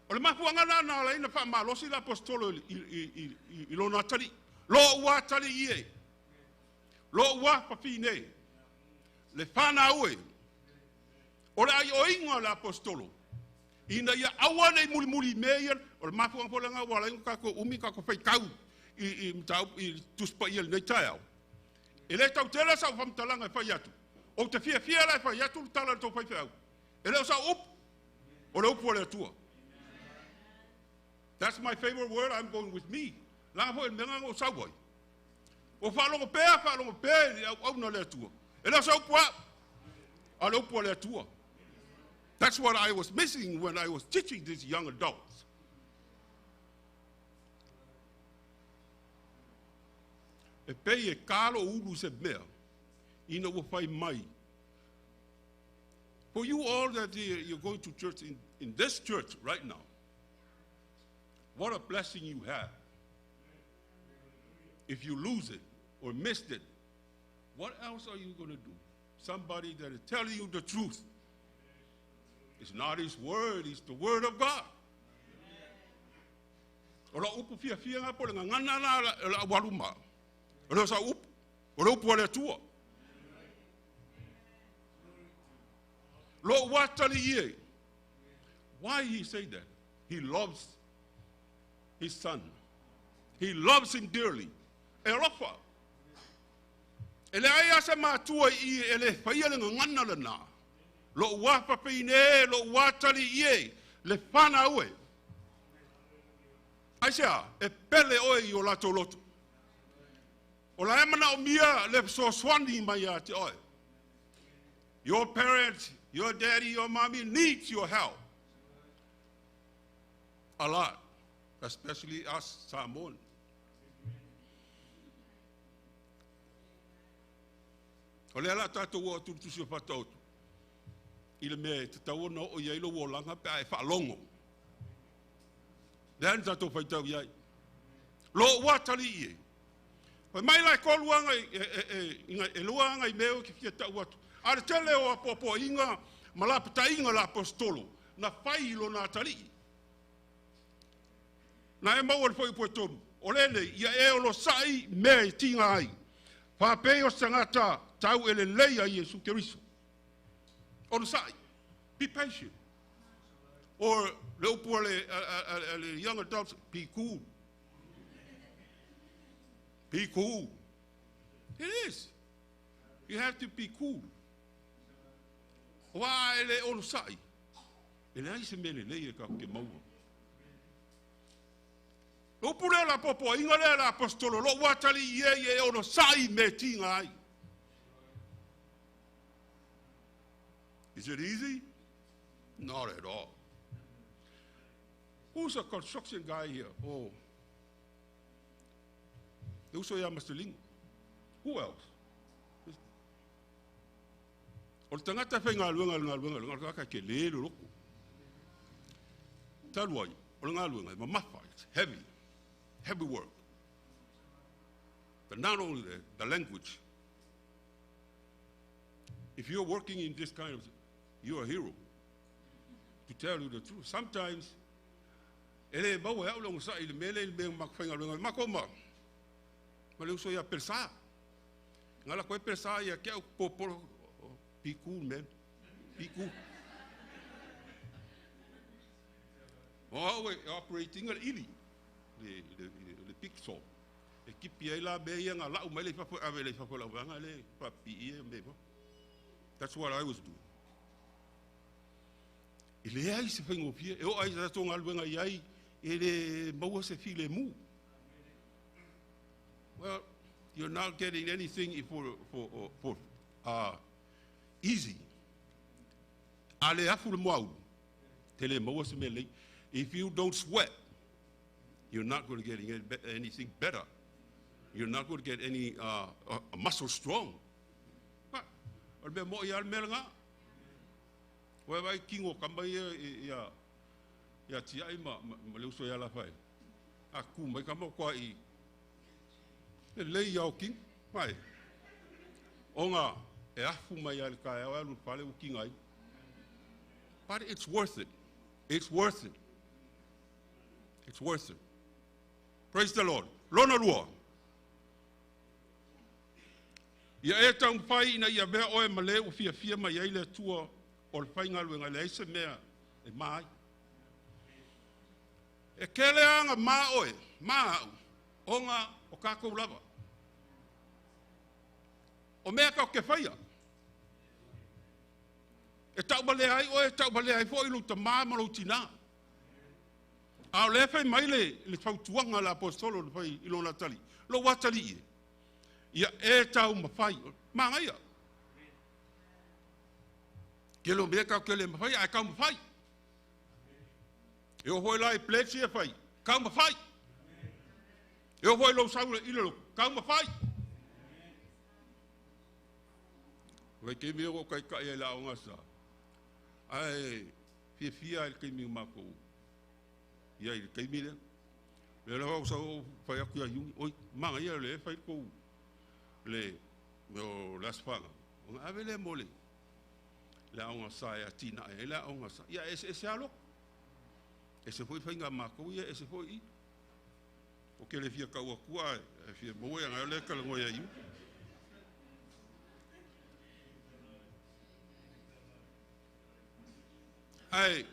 O le mafuanga na la ina wha malosi le apostolo I lo natari. Lo ua tari ie. Lo ua papine. Le whana ue. O le ai o inga le apostolo. Ina ia awane muli meia o le mafuanga polanga wala inga kako umi kako whaikau I tuspa I nei taiao. E le tau tela sa whamtalanga I whai atu. O te fia la whai atu tala tau whai whiau. E leo sa up. O le upu o le atua. That's my favorite word. I'm going with me. Langa po e menga o sauai. O whalongo pēr au na le atua. E leo sa upu a. A le upu o le atua. That's what I was missing when I was teaching these young adults. E pei e kalo ulu se mea, ina ua whai mai. For you all that you're going to church in this church right now, what a blessing you have. If you lose it or missed it, what else are you going to do? Somebody that is telling you the truth. It's not his word, it's the word of God. Ora upu fia nga po le ngana la waluma. Ora sa upu, ora upu le tua. Lo watali ye. Why he say that? He loves his son. He loves him dearly. E rofa. Ele ai asa matua I ele faia le ngana le na. Lo ua papine, lo ua tali ie, le whana ue. Aisea, e pele oe I o lato loto. O la emana o mia le soswani mai a te oe. Your parents, your daddy, your mommy needs your help. A lot, especially us Samoan. O le ala tātou o tutusi o whatautu. I le mea te tau no o iei lo wolanga pe ai whaalongo. Le anu tātou whaitau iai. Lo watali ie. Pai mai lai koluanga e luanga I meo ki fia tau atu. Are tele o apopo inga malapata inga la apostolo. Na whai lo nā tali. Na e maua le whai poe tonu. O lele, ia e o lo sai mea I tinga ai. Whapei o sangata tau ele leia I Yesu Keriso. O lo sai. Be patient. Or le upua le young adults, be cool. Be cool. It is. You have to be cool. Wa ele o lo sai. Ele ai se mele leia ka ke maua. Lo pule la popo inga le la apostolo lo watali ye ono sai me tinga ai. Is it easy? Not at all. Who's a construction guy here? Oh. Uso ya Mr. Who else? O tangata fe ngaluanga ka ke le lo. Talwai, o ngaluanga ma mafa, it's heavy. Heavy work. But not only that, the language. If you're working in this kind of, you're a hero. To tell you the truth. Sometimes, ele bawa ya ulong sa ile mele ile makfenga lunga makoma. Malu so ya persa. Ngala ko persa ya ke popo piku men. Piku. Oh, we operating al ili. Le pixel. Equipe la be nga la umele fa avele fa la nga le pa pi me. That's what I was doing. Ile ai se fengo pie e o ai za tonga alwenga iai ele maua se file mu. Well, you're not getting anything for easy. Ale afu le mau. Tele maua se mele. If you don't sweat, you're not going to get anything better. You're not going to get any muscle strong. Albe mo ya melanga. Wa vai kingo kambai ya tia ima maleuso ya la fai. Aku mai kamo kwa I le ya king pai. Onga e afu mai al kai wa lu pale u king ai. But it's worth it. It's worth it. It's worth it. Praise the Lord. Lona lua. Ia e tau pai na ia mea oe male u fia mai ai le tua o le pai ngaluenga le eise mea e mai. E kele anga maa oe, maa onga o kako lava. O mea kau ke whaia. E tau bale ai oe, tau bale ai fo ilu ta maa malo tina. A le fai mai le fautuanga la apostolo le fai ilo na tali. Lo watali ie. Ia e tau mawhai. Maa ia. Ke lo mea kau ke le mawhai, ai kau mawhai. E o hoi lai plexi e fai. Kau mawhai. E o hoi lo saura ilo. Kau mawhai. Wai ke mea o kai kai e la o ngasa. Ai, fia e kai mea mako. Ia I kai mire. Le la sa o fai aku ia yungi. Oi, manga ia le fai ko le o las fanga. O ave le mole. Le onga sa ia tina e la onga sa. Ia ese alo. Ese foi fainga mako ia ese foi I. O ke le fia ka o kua e fia mo ia le ka ngo ia yu. Ai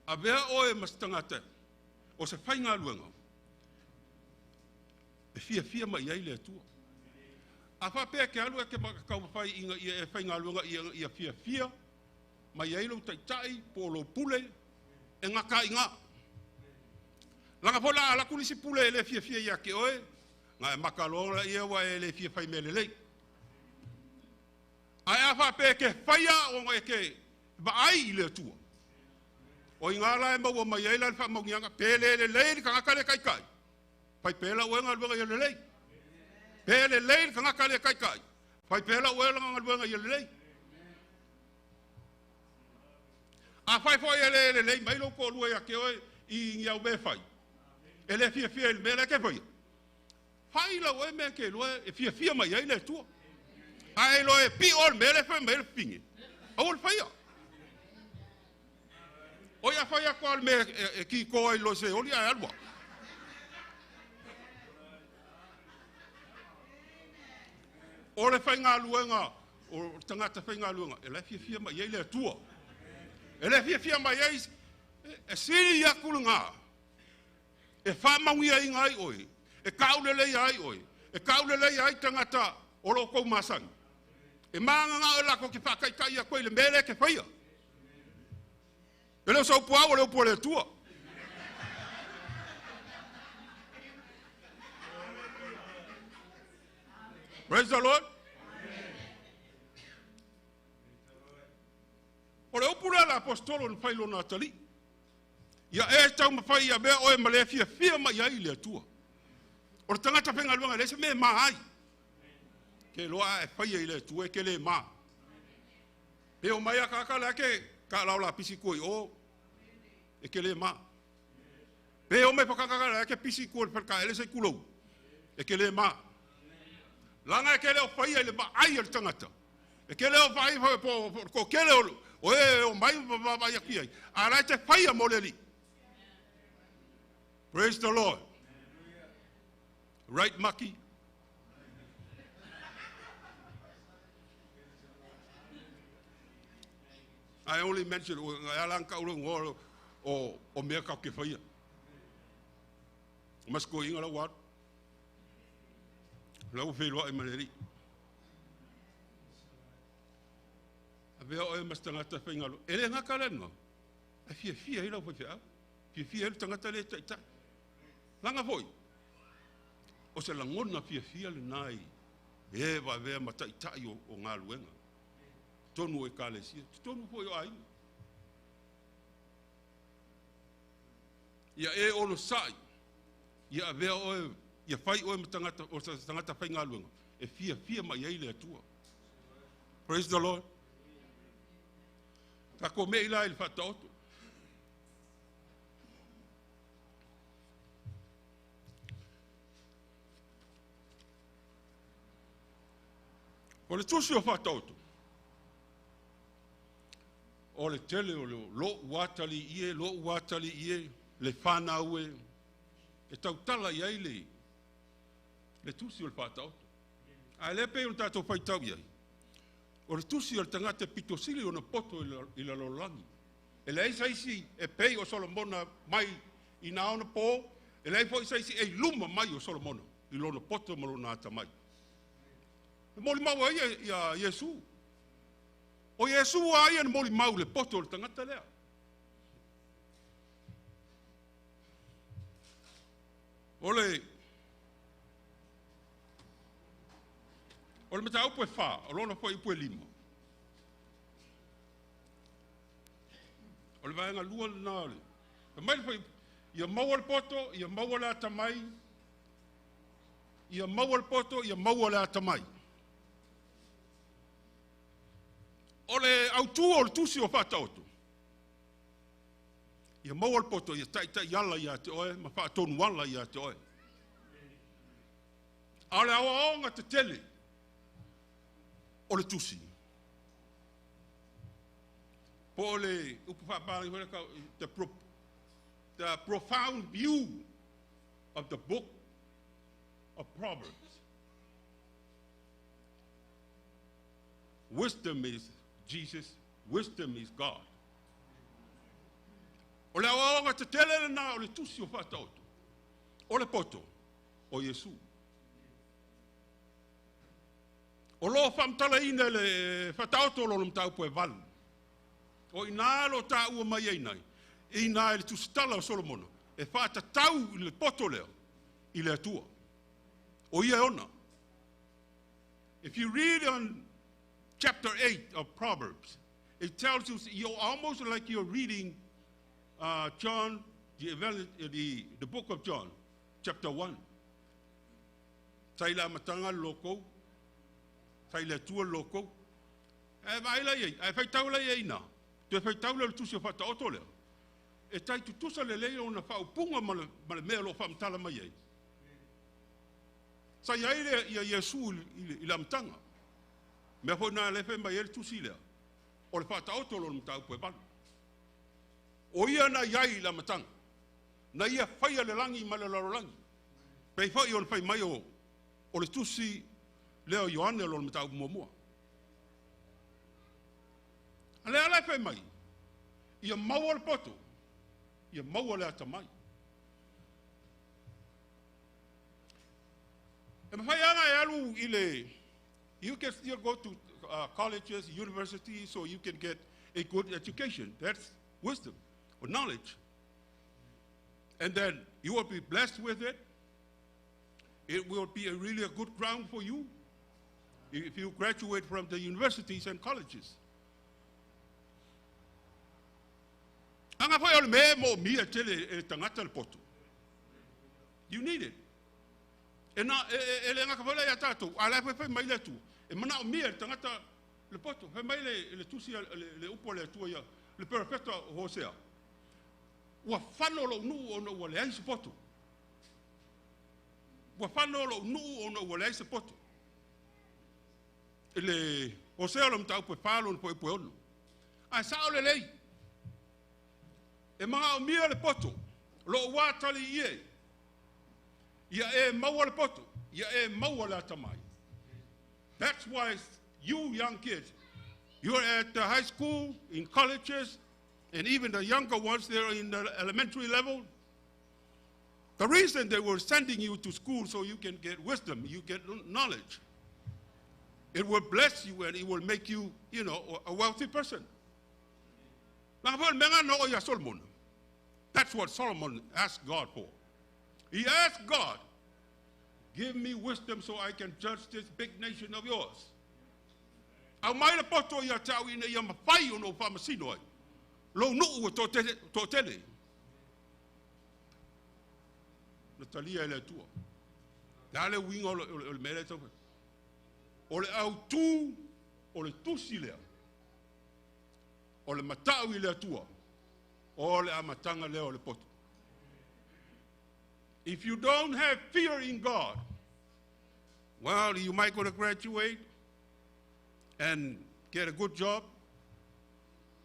a vea oe mastangata o se whainga luenga. E fia mai ai le atua. A whapea ke alua ke makakau mawhai inga ia e whainga luenga ia fia mai ai lo taitai po lo pule e ngaka inga. Langa pola ala kulisi pule e le fia ia ke oe nga e makalonga ia wa e le fia whai mele lei. Ai a whapea ke whaia o ngai ke ba ai le atua. O ingala e maua mai ai la fa maungianga pele le lei ka ngaka le kai kai. Pai pela o nga luenga ia le lei. Pele lei ka ngaka le kai kai. Fai pela o ela ngaluenga ia lelei. A fai foi ele lelei mai lo ko lua ia ke oi I ngia ube fai. Ele fia ele mele ke fai. Fai la o me ke lua e fia mai ai le tua. Ai lo e pi ol mele fai mele pingi. Ol fai ia. O ia fai a ko me ki ko ai lo se oli ai alwa. O le whai ngā luenga, o tangata whai ngā luenga, e le fia mai ei le tua. E le fia mai ei, e siri ia kulu ngā. E whamaungi ai ngai oi, e kaulelei ai oi, e kaulelei ai tangata o lo kou masang. E maanga ngā e lako ki whakaikai a koe le mele ke whaia. E leo sau puau o leo pua le tua. Praise the Lord. O le upura la apostolo na failo na tali. Ia e tau mawhai ia mea oe male fia mai ai le atua. O le tangata whenga luanga le se me maa ai. Ke loa e whai ai le atua e ke le maa. Pe o mai a kaka le ake ka laula pisi koi o e ke le maa. Pe o mai pakaka le ake pisi koi ka ele se kulou e ke le maa. Langa e kele o whaia le ai al tangata. E kele o whai ko kele o o mai vai aki ai. A rai te whaia mo le li. Praise the Lord. Right, Maki? I only mentioned alang ka ulong o mea ka ke whaia. Mas ko inga la wat. Lau whelua e maneri. A vea oe mas tangata whaingalo. E le ngaka lenga. A fia i lau whawhia. Fia i tangata le tai. Langa foi. O se langona fia le nai. E wa vea matai tai o ngā luenga. Tonu e kālesia. Tonu foi o aina. Ia e ono sai. Ia vea oe ia fai oe matangata o tangata fai ngā luenga. E fia mai ai le atua. Praise the Lord. Ka ko me ila il fata oto. O le tusi o fata oto. O le tele o le lo watali ie, le whana ue. E tautala iai le tusi o le whātauto. A le pe o tātou whaitau iai. O le tusi o le tangata pitosili o na poto i la lolangi. E le eisa isi e pei o Solomona mai i na ona pō. E le eifo isa isi e luma mai o Solomona i lona poto ma lona ata mai. E moli mau ai ia Iesu. O Iesu ai ane moli mau le poto o le tangata lea. Ole mata upo e wha, o lona fo upo e lima. Ole vaenga lua le nāle. E mai fo ia maua le poto, ia maua le atamai. Ia maua le poto, ia maua le atamai. Ole autua o le tusi o whata oto. Ia maua le poto, ia tai ala ia te oe, ma wha tonu ala ia te oe. Ale awa aonga te tele o le tusi. Po le upu whapari the profound view of the book of Proverbs. Wisdom is Jesus, wisdom is God. O le awa aonga te tele na o le tusi o whata oto. O le poto o Iesu. O lo whamtala ina le whataoto lo mtau po e val. O ina lo ta ua mai ei nai. Ina e le tusitala o Solomona. E whata tau i le poto leo. I le atua. O ia ona. If you read on chapter 8 of Proverbs, it tells you, you're almost like you're reading John, the book of John, chapter 1. Taila matanga loko. Sai le tua loko. E vai la ye, e fai tau la ye ina. Tu fai tau le tusi fa ta otole. E tai tu tusa le le ona fa punga ma le me lo fa mtala mai ye. Sai ai le ia Yesu i la mtanga. Me fo na le fe mai el tusi le. O le fa ta otolo mtau pe ban. O ia na yai la matang. Na ia fai le langi ma le langi. Pei fai on fai mai o le tusi leo Ioane lo matau momoa. Ale ala fai mai. Ia mau le poto. Ia mau le atamai. E mawhai anga e alu ile, you can still go to colleges, universities, so you can get a good education. That's wisdom or knowledge. And then you will be blessed with it. It will be really a good ground for you if you graduate from the universities and colleges. Anga fai ole me mo mia tele e tangata le poto. You need it. E na ele anga fai ya tato, ala fai mai le tu. E mana o mia tangata le poto, fai mai le tusi le upo le tu ya, le perfecto Hosea. Wa fano lo nu ono wale ai se poto. Wa fano lo nu ono wale ai se poto. Ele Hosea lo mtau pe falo po po ono. Ai sa ole lei. E mga o mia le poto, lo watali ie. Ia e maua le poto, ia e maua le atamai. That's why you young kids, you're at the high school, in colleges, and even the younger ones, they're in the elementary level. The reason they were sending you to school so you can get wisdom, you get knowledge. It will bless you and it will make you, you know, a wealthy person. That's what Solomon asked God for. He asked God, give me wisdom so I can judge this big nation of yours. Au mai le poto ia tau ina ia mawhai ono whamasino ai. Lo nuu tō tele. Natalia ele tua. Dale winga o le mele tau. O le au tū, o le tusi lea. O le matau i lea tua. O le amatanga lea o le poto. If you don't have fear in God, well, you might go to graduate and get a good job.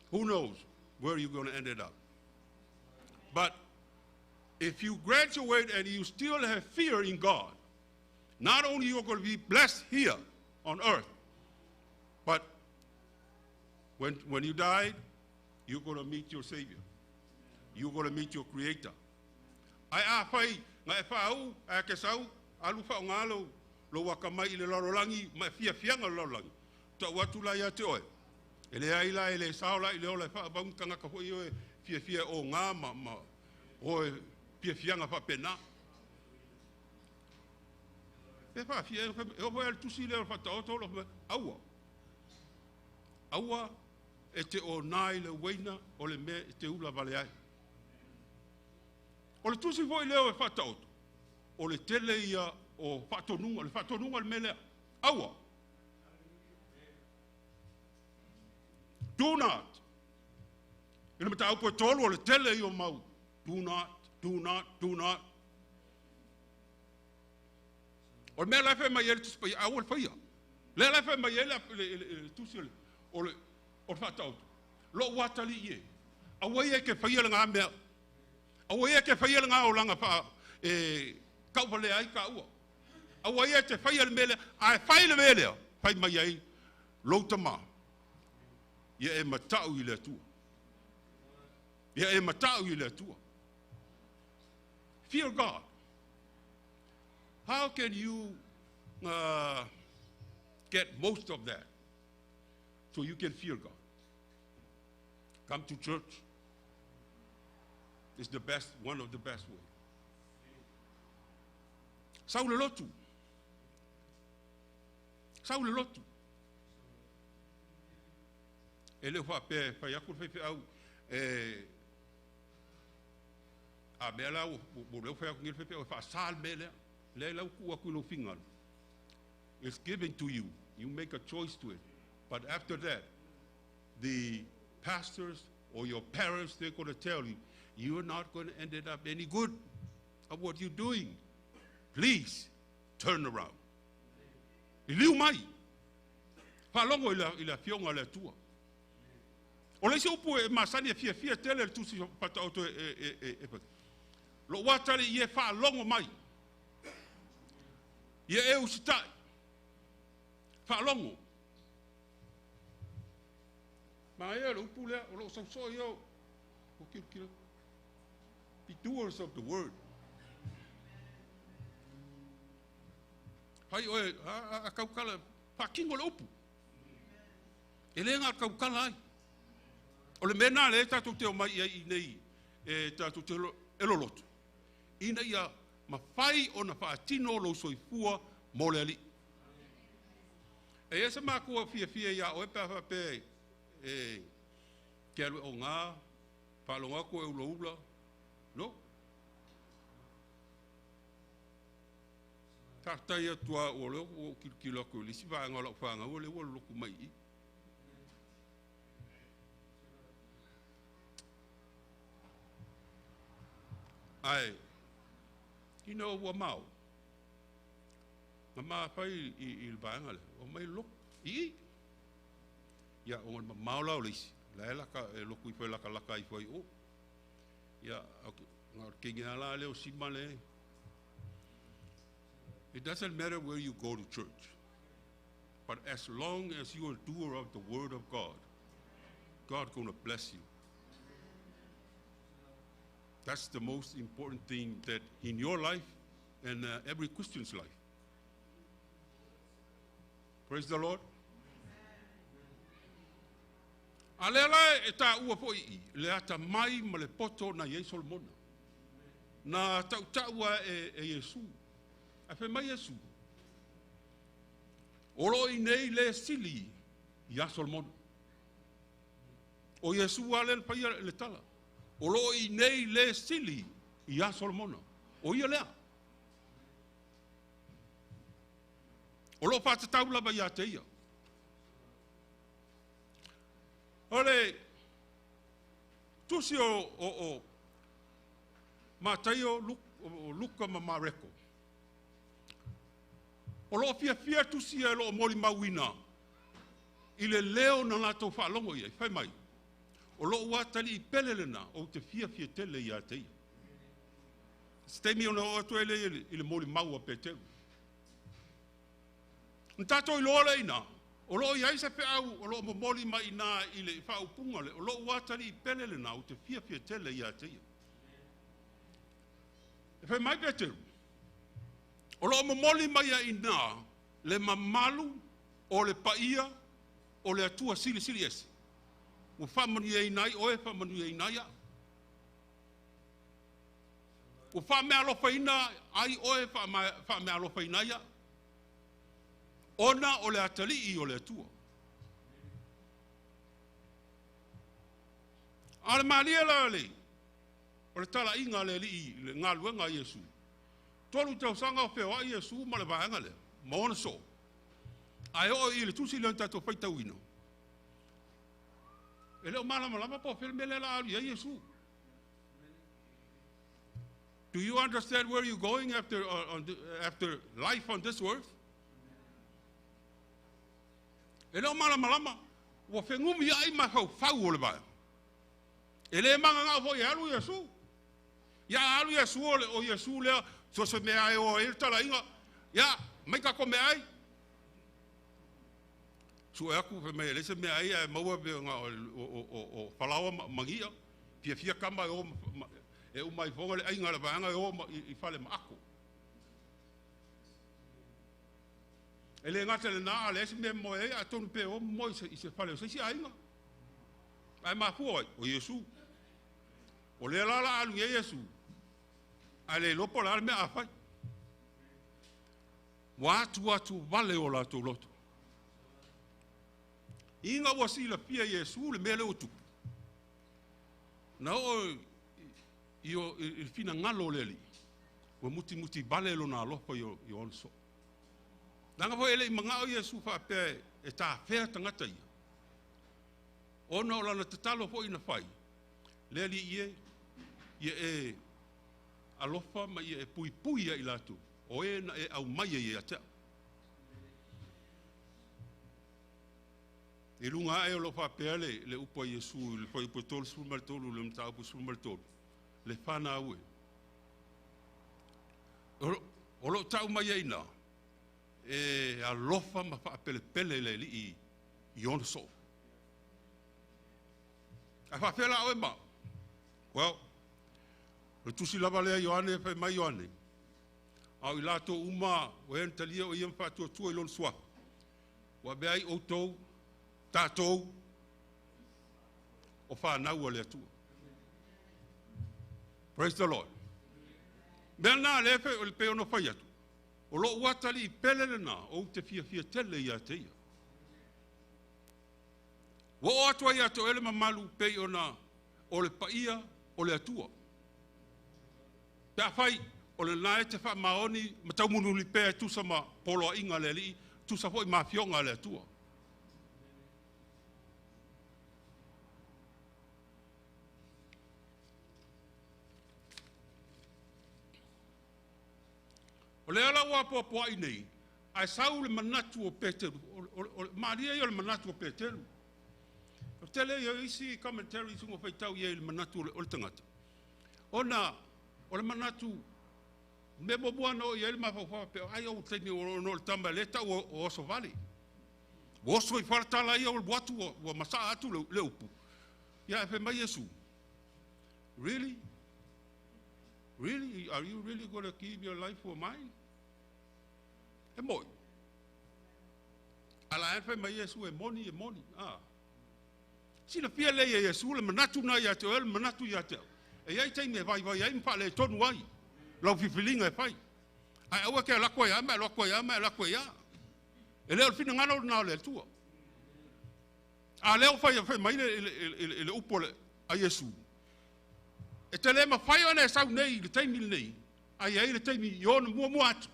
Who knows where you're going to end it up. But if you graduate and you still have fear in God, not only you're going to be blessed here on earth, but when you die, you're going to meet your Savior. You're going to meet your Creator. Ai a fai nga e fau a ke sau alu fa ngalo lo wakamai le lololangi ma fia fianga lololangi to watu la ya te oi ele ai la ele saula ile ola fa ba kanga ka foi fia o nga ma o fia fianga fa pena e fa fia e o vai tusi le fa to lo aua e te o nai le weina o le me te ula vale ai. O le tusi foi leo e whataoto. O le tele ia o whatonunga, le whatonunga le mele. Aua. Do not. Ina mata au koe tolu o le tele ia o mau. Do not, do not, do not. O le mea laife mai ele tusi pai, au le whaia. Le laife mai ele tusi o le whataoto. Lo watali ie. Awai e ke whaia le ngā mea. Awai ke whaia ngā o langa pa kaupale ai ka ua. Awai te whaia le mele, ai whai le mele, whai mai ai, louta mā. Ia e matau i le tua. Ia e matau i le tua. Fear God. How can you get most of that? So you can fear God. Come to church. It's the best, one of the best ways. Saule lotu. Saule lotu. Ele fa pe fa yakul fe au a bela o le fa yakul fe fa sal mele le la ku ku lo fingal. It's given to you You make a choice to it. But after that, the pastors or your parents, they're going to tell you, you're not going to end up any good of what you're doing. Please, turn around. Iliu mai. Whalongo ila fionga le tua. O le se upu e masani e fia tele le tusi pata auto lo watari ie whalongo mai. Ie e usitai. Whalongo. Ma e lo upu lea, o lo so yo. O kilo. Be doers of the word. Hai oe, a kaukala, whakingo le upu. E le ngā kaukala ai. O le mena le tātou te o mai i nei, e tātou te elolotu. Ina ia mawhai o na whaatino lo soifua mo le ali. E esa mākua fia ia o e pēwhape ke alue o ngā, whalonga ko e ula, no? Tātai atua o leo o kilakilo ko lisi vāenga lau whanga o leo loku mai i. Ai, kina o ua mau. Ma maa whai i vāenga le, o mai loku i. Ia, o ma mau lau lisi, la laka e loku i whai laka i whai o. Ia, ngā kengi ala leo sima le. It doesn't matter where you go to church, but as long as you are a doer of the word of God, God's going to bless you. That's the most important thing that in your life and every Christian's life. Praise the Lord. Alela e ta ua po i, le ata mai ma le poto na Yesu le mona. Na taua e Yesu. A fe mai Yesu. Oro i nei le sili i aso le mona. O Yesu ale le paia le tala. Oro i nei le sili i aso le mona. O ia lea. Oro whatatau lava ia te ia. Ole, tusi o mātaio luka ma mareko. O lo fia tusi e lo mori mawina. I le leo na lato whaalongo ia, whai mai. O lo watali I pelelena o te fia tele ia te ia. Stemi o na o atu ele I le mori maua peteru. Ntato I lo ina. O lo ia isa pe au, o lo momoli mai na I le whaupunga le, o lo watali I pelelena o te fia tele ia te ia. E whai mai peteru. O lo momoli mai I na le mamalu o le paia o le atua sili esi. O whamanu e nai, o e whamanu e nai a. O whame alofa ina, ai o e whame alofa ina ia. Ona o le atali I o le atua. Ale malia la le. O le tala inga le li le ngā luenga Yesu. Tolu tau sanga o whewai Yesu ma le vaenga le. Ma ona so. Ai o I le tusi le tato whaitau ino. E leo malama po whelmele la alu Yesu. Do you understand where you're going after life on this earth? E leo malama wa whengumi ai ma fau o le vai. E le manga ngā fo I alu Yesu. Ia alu Yesu o Yesu lea so se me ai o e tala inga. Ia, mai ka ko me ai. Su aku fe me le se me ai e maua be nga o falawa mangia. Fia kamba e o mai fonga le ai nga le vanga o I fale ma ako. Ele ngata le na le se me mo e a tonu pe o mo I se fale se si ai nga. Ai ma fu o Yesu. O le la alu Yesu. Ale lopo la me afai. Watu vale o la to loto. Inga wasi la pia Yesu le mele o tu. Na o il fina ngalo leli. Wa muti vale lo na lopo yo onso. Nanga fo ele manga o Yesu fa pe e ta fea tangata ia. Ona o lana tatalo fo ina fai. Le li ie e alofa ma ie e pui pui ia ilatu. O e na e au mai ia ata. E lunga e o lo fa pe le upo Yesu le foi po tol sul mal tolu le mta po sul mal tolu. Le fana ue. O lo tau mai ina. E alofa ma fa pele le li I on so. A fa pela o ma. Well, le tusi lava le Ioane fa mai Ioane. Au I lato uma o en talia o iam fa tu I lon swa. Wa be ai o tou tatou o fa na le tu. Praise the Lord. Bena le fe o pe ono fa yatu. O lo watali pelele na o te fia tele ia te ia. Wo atua ia to ele mamalu pe ona o le paia o le atua. Pe afai o le nae te wha maoni matau munu li pe tu sama polo inga le li tu sa foi mafionga le atua. O le ala ua poa I nei, ai sau le manatu o Peteru, Maria ia le manatu o Peteru. O tele ia isi commentary sungo whaitau ia le manatu o le tangata. Ona, o le manatu, me bobuana o ia le mawhawha peo, ai au teimi o no le tamba le tau o Oso Valley. O Oso I wharatala ia o le buatu o masa atu le upu. Ia e whe mai Yesu. Really? Really? Are you really going to give your life for mine? E moi. Ala e whai mai Yesu e moni. Sina fia le Yesu le manatu na ia te o le manatu ia te. E iai teime e vai ai mpa le tonu ai. Lau fifilinga e whai. Ai aua ke lakwa ia, me lakwa ia. E leo fina ngana o na le tua. A leo whai mai le upo le a Yesu. E te le mawhai ana e sau nei, le teimi nei, ai le teimi I ona mua atu.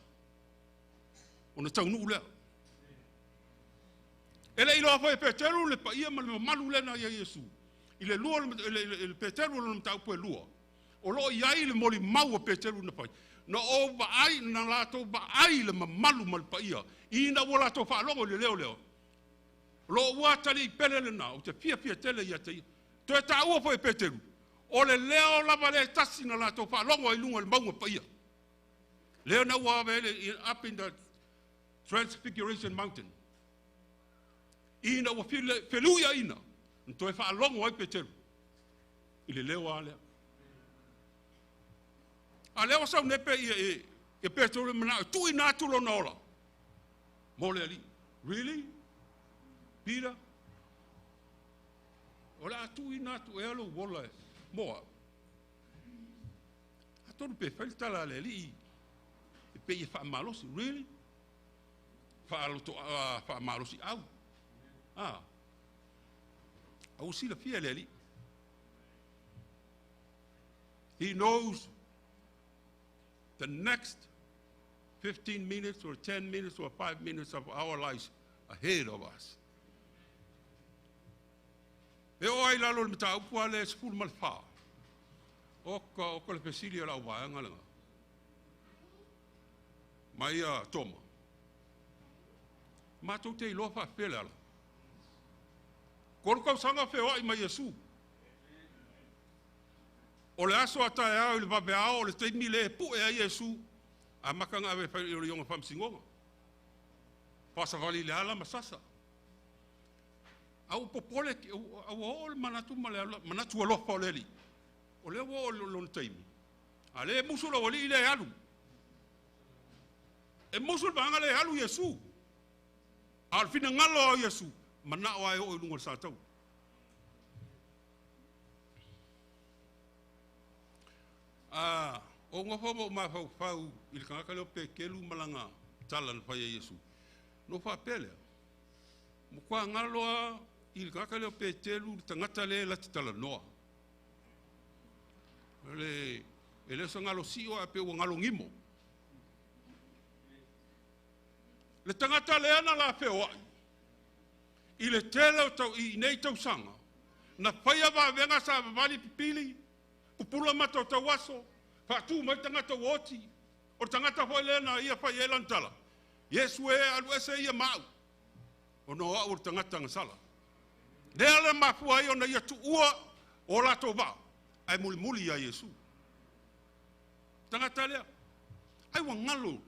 Ona tau nuu lea. E le ilo awhai Peteru le pa ia ma le malu lena ia Yesu. I le lua, le Peteru le mtau pue lua. O lo iai le moli mau a Peteru na pai. Na o ba ai, na lato ba ai le mamalu ma le pa ia. I na wola to whaalongo le leo. Lo watali I pele le na, o te fia tele ia te ia. To e ta ua fai Peteru. O le leo lava le tasi na la tofa longo I lunga le maunga paia. Leo na ua vele up in the Transfiguration Mountain. Ina ua feluia ina. Nto e wha longo ai Peteru. I le leo a lea. A leo sau nepe e Peteru mana tui natulo na ola. Mo le ali. Really? Peter? Ola tui natu e alo wola e. Moa. A tonu pe whaitala le li e pe e whaamalosi. Really? Whaamalosi au. Au sila fia le li. He knows the next 15 minutes or 10 minutes or 5 minutes of our lives ahead of us. E o ai lalo le mta upua le sepulu malfa. O le pesili la waanga langa. Mai a toma. Ma tau te ilofa pele ala. Koro sanga feo ai mai Yesu. O le aso ata e au le babe ao le teimi le pu e a Yesu. A makanga ave fai o le yonga famsingonga. Pasa vali le ala masasa. Au popole au o manatu male manatu lo poleli o le wo lo taimi ale musu lo wali le alu e musu banga le alu Yesu al fina ngalo Yesu mana wa o lungo sa tau o ngofo mo ma fau il kanga lo pekelu malanga talan fa Yesu no fa pele mo kwa ngalo il kaka leo Petelu tangata le la titala noa. Ele so ngalo sio a pe ngalo ngimo. Le tangata le ana la feo i le tele o tau i nei tau sanga. Na whaia wa venga sa vali pipili, kupula mata o tau aso, whatu mai tangata woti, o tangata hoi lena ia whai e lantala. Yesu e alu ese ia mau. O no a ur tangata ngasala. Lea le mafua i o na ia tu ua o lato wa. Ai muli muli a Yesu. Tangata lea. Ai wa ngalo.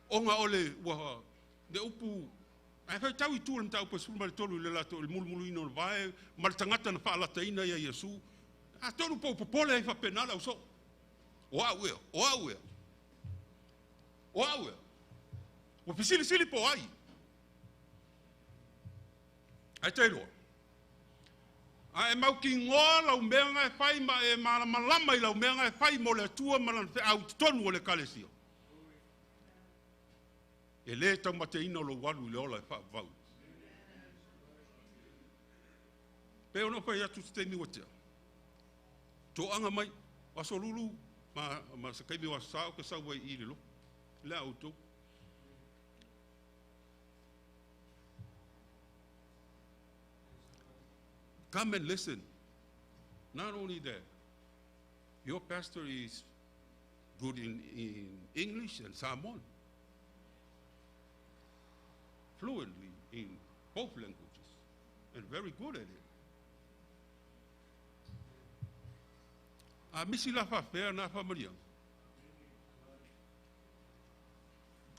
O nga ole wa de upu. Ai fai tau i tūra mta upa suru mara tolu le lato le muli muli ino vae. Mara tangata na whaalata ina ia Yesu. A tonu pa upopole ai whapenala uso. O a uea. O a uea. O a uea. O pisili sili po ai. Ai te roa. Ai mau ki ngoa lau mea ngai whai ma e malama i lau mea ngai whai mo le tua malan whi au tonu o le kalesia. E le tau mate ina lo walu le ola e wha vau. Peo no whai atu te temi watea. Tō anga mai, aso lulu, ma sa kaimi wa sao ke sau wai i le lo. Le au tō. Come and listen. Not only that, your pastor is good in English and Samoan. Fluently in both languages. And very good at it. A misi la fa fea na fa maria.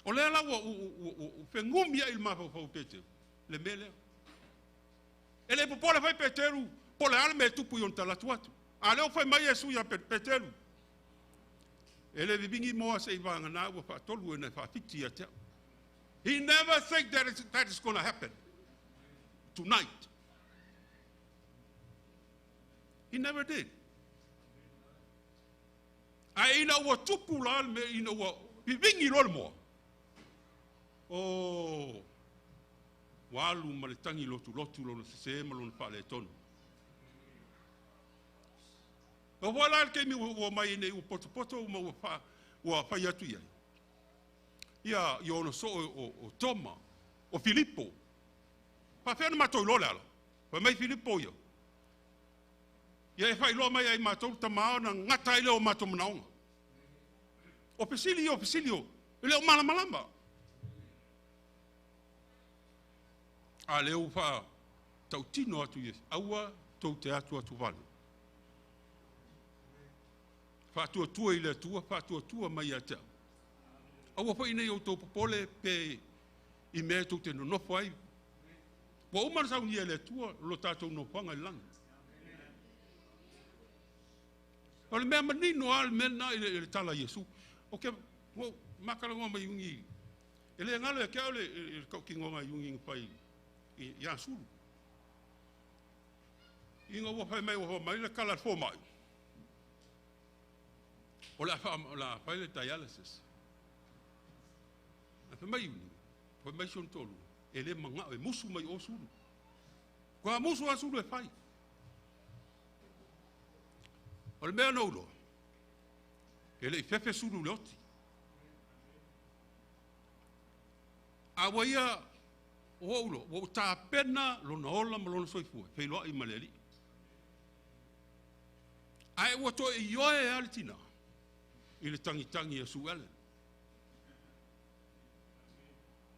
O le la o fe ngumia il ma fa pete. Le mele. Ele popole fai Peteru, pole alme tupu yon talatuatu. Ale o fai mai Yesu ya Peteru. Ele vibingi moa se ivanga na wa fa tolu na fa fiti atia. He never think that is going to happen tonight. He never did. I ina wa tupu la alme ina wa vibingi lol moa. Oh. Walu maletangi lotu lo se malo na fale tonu. O wala ke mi wo mai nei o poto mo wa fa ya tu ya. Ia yo no so o Toma o Filippo. Pa fe na mato lo la. Pa mai Filippo yo. Ia e fai lo mai ai mato tama na ngata ile o mato mnaonga. O pesilio ile o malamba. A leu fa tau tino atu yes. Aua tau te atu vale. Fa tua ile tua, fa tua mai ata. Aua fa ina yo tau popole pe I mea tau te no fai. Wa umar sa unia le tua lo tatou no panga lang. Ole mea manino al mena ile tala Yesu. Okay, wo makala ngoma yungi. Ele ngalo e kia ole kau ki ngoma yungi pai. Ya sulu. Inga wo fai mai le kala fo mai. Ola la fai le dialysis. Fa mai uni. Fa mai son tolu. Ele manga e musu mai o sulu. Kwa musu a sulu e fai. Ole mea no lo. Ele fefe sulu loti. Awaia o o ta pena lo na ola malona soifua. Fei loa I maleli. Ai o to I oe altina. I le tangi a suele.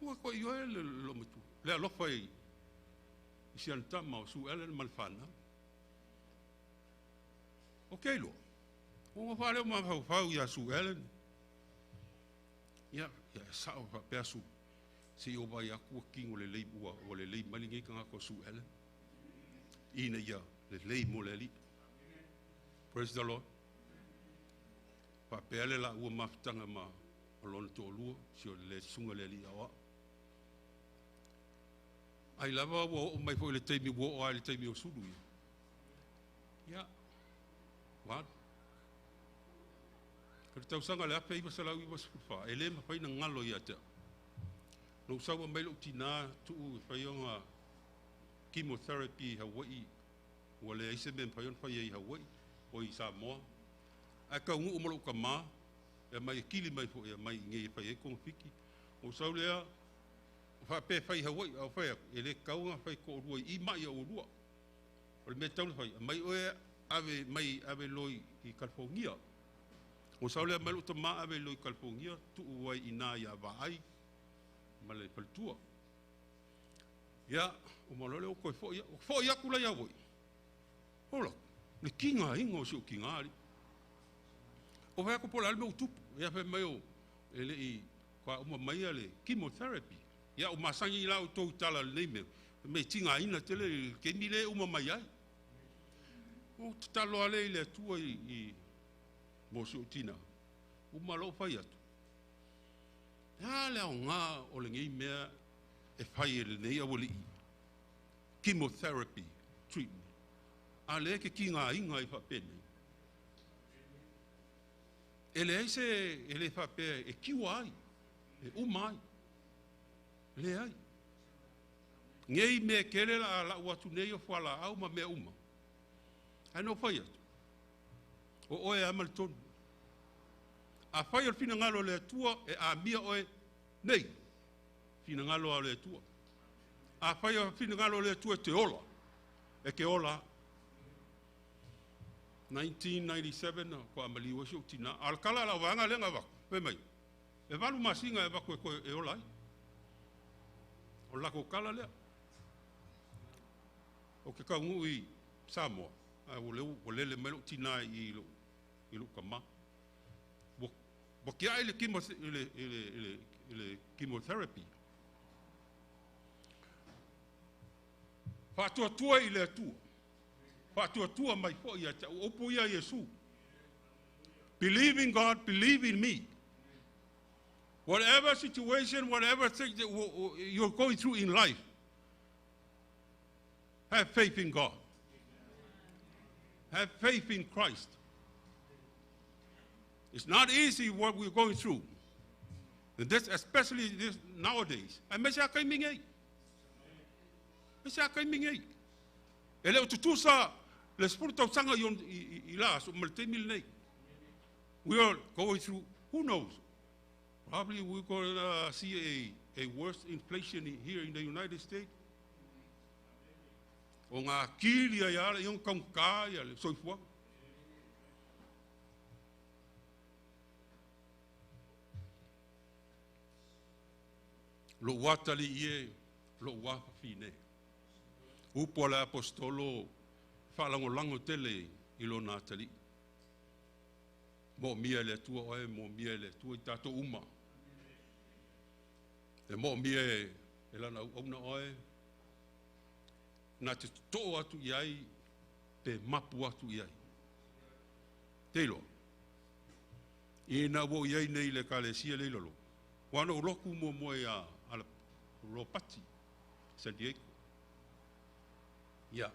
Ua ko I oe le lo matu. Le alofa I siantama o suele malfana. Ok lo. O fale ma fau ia suele. Ia sao fa pesu. Si o vai aku kingo le lei bua o le lei malingi kanga ko suele. Ina ia le lei mo le li. Praise the Lord. Pa pele la ua maftanga ma alon to lua si o le sunga le li awa. Ai lava o mai fo le taimi wo o le taimi o sulu. Ya. What? Kare tau sanga le ape iwa salau iwa sufa. Ele ma fai na ngalo ia te. No sawa mai lo tina tu fai onga chemotherapy Hawaii. Wale aise men fai on fai Hawaii. O I Samoa. A ka ungu umalo ka ma. E mai kili mai fo e mai nge fai e kong fiki. o sau lea fa pe fai hawai au fai ele kaunga fai ko ruai I mai o rua o le me tau fai mai oe ave loi I California o sau lea malu tama ave loi California tu uai ina ia vaai ma le paltua ia o malole o koe fo ia kula ia woi ola le kinga ingo si o kinga ali o vai ko pola me utupu ia fe mai o ele I kwa uma mai ale chemotherapy ia o masangi la o tou tala le me tinga ina tele ke mile uma mai ai o talo ale le tua I mo so tina uma lo fai atu ya le nga o le ngai mea e fai le nei a woli chemotherapy treatment ale ke kinga inga I fa pene ele ele fa pe e kiwai e umai le ai ngei me kele la watu nei o fala au ma me uma ano fai atu o oe amal ton a fai al fina ngalo le tua e a mia oe nei fina ngalo le tua a fai al fina ngalo le tua te ola e ke ola 1997 ko amali wo sho tina al kala la wanga lenga va pe mai e valu masinga e va ko e ola o la ko kala le o ke ka ngui Samoa a o le melo tina I lo kama bo kia ile chemotherapy fa tua ile tua fa tua mai po ia o po ia Yesu believe in God, believe in me. Whatever situation, whatever thing that you're going through in life, have faith in God. Have faith in Christ. It's not easy what we're going through. And this, especially this nowadays. I mesa kai mingai. Mesa kai mingai. Ele o tutusa le spurta sanga yon ila so malte mil nei. We are going through, who knows? Probably we're going to see a worse inflation here in the United States. O ngā kiria ia le yung kaungka ia le soifua. Lo watali ie, lo wafa fine. Upo le apostolo whalangolango tele ilo nātali. Mo mia le tua oe, mo mia le tua I tato uma. E mo mia e lana auna oe, na te to'o atu iai, te mapu atu iai. Teilo. Ina wo iai nei le kalesia le lolo. Wana uroku mo moe a Ropati, San Diego. Ia.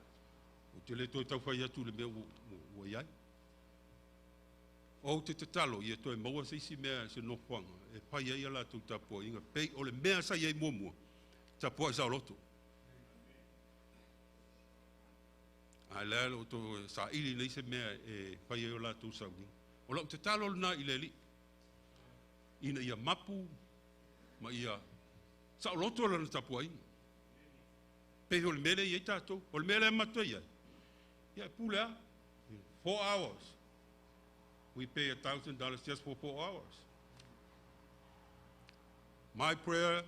O te le toi tau whai atu le mea wo iai. O te talo ia toi maua seisi mea se nofuanga e pai ai ala tu tapua inga pei o le mea sa iai muamua tapua I sauloto a lea o to sa ili nei se mea e pai ai ala tu sauni o lau te talo na I le li ina ia mapu ma ia sauloto ala na tapua inga pei o le mele iai tatou o le mele matua iai ia pulea 4 hours. We pay $1,000 just for 4 hours. My prayer,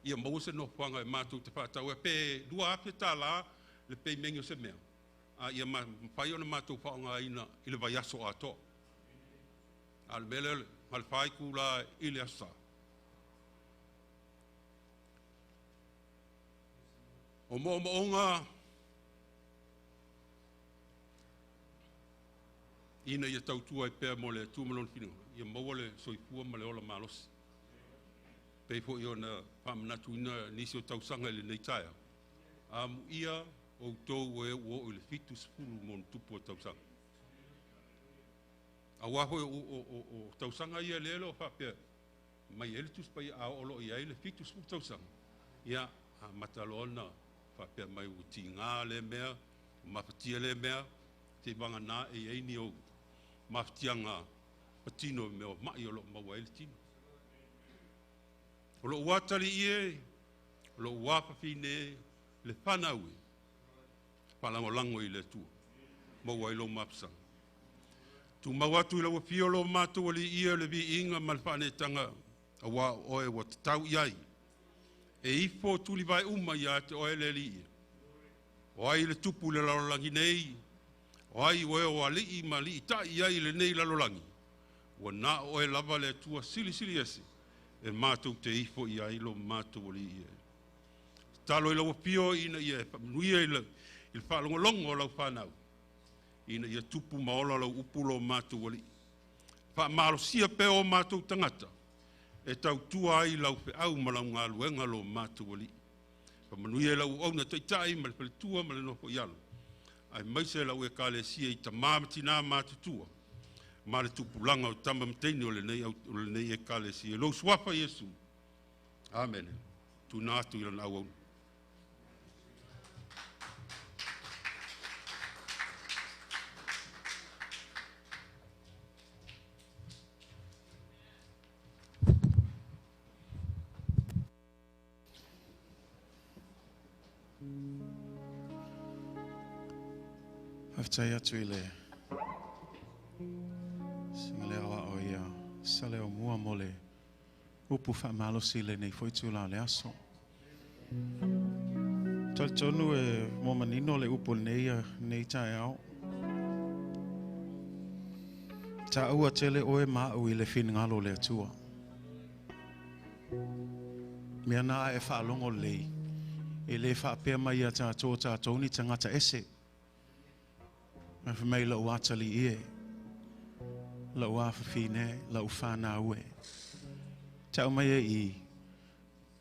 ia mausa no whanga e mātou te whātau e pe dua ape tā la le pe mengo se mea. Ia whai ona mātou whaonga ina I le vai aso ato. A le mele mal whai kula I le asa. O mo onga ina ia tautua I pēr mo le tūmalon whinu. Ia maua le soifua ma le ola malos. Pei fo I ona whamanatu ina nisi o tausanga le nei taia. Ia o tau e o le fitu spulu mon tupu o tausanga. A waho o tausanga ia lelo o whapea. Mai ele tuspai a olo ia ele fitu spulu tausanga. Ia mataloona whapea mai uti ngā le mea, mapatia le mea, te wanga nā e eini o maftianga patino me o mai o lo maua ele tino. O lo watali ie, lo wapa fine, le panaui. Palango lango i le tu. Mo wai lo mapsang. Tu mawatu ila wapio lo matu wali ia le vi inga malfane tanga. Awa oe wat tau iai. E ifo tuli vai uma ia te oe le li ia. Oai le tupu le lalolangi nei. Oai oe o ali i mali i ta iai le nei lalolangi. Wa na oe lava le tua sili sili ese. E mātou te ifo i ai lo mātou li ia. Talo i lau pio ina ia, nuia i le whaalongolongo o lau whanau. Ina ia tupu maola lau upulo mātou li. Whaamalo sia peo mātou tangata. E tau tua ai lau pe au malau ngā luenga lo mātou li. Whamanuia i lau au na taitai ma le pale tua ma le noho i alo. Ai maise lau e kāle sia i ta māmatina mātou tua. Ma le tupulanga o tamba mteini o le nei e kale si e lo swapa Yesu. Amen. Tu nātu i lan au au. Haftai atu i le. Singale awa o ia sale o mua mole upu whaamalo sile nei foitu la le aso. Tonu e momanino le upu nei tae au. Ta ua tele oe mau i le whinngalo le atua. Mea na e whaalongo lei. E le whaapea mai a tātou tātou ni tangata ese. Ma whamei la uatali ie. La uafa fine, la ufana ue. Tau mai e I.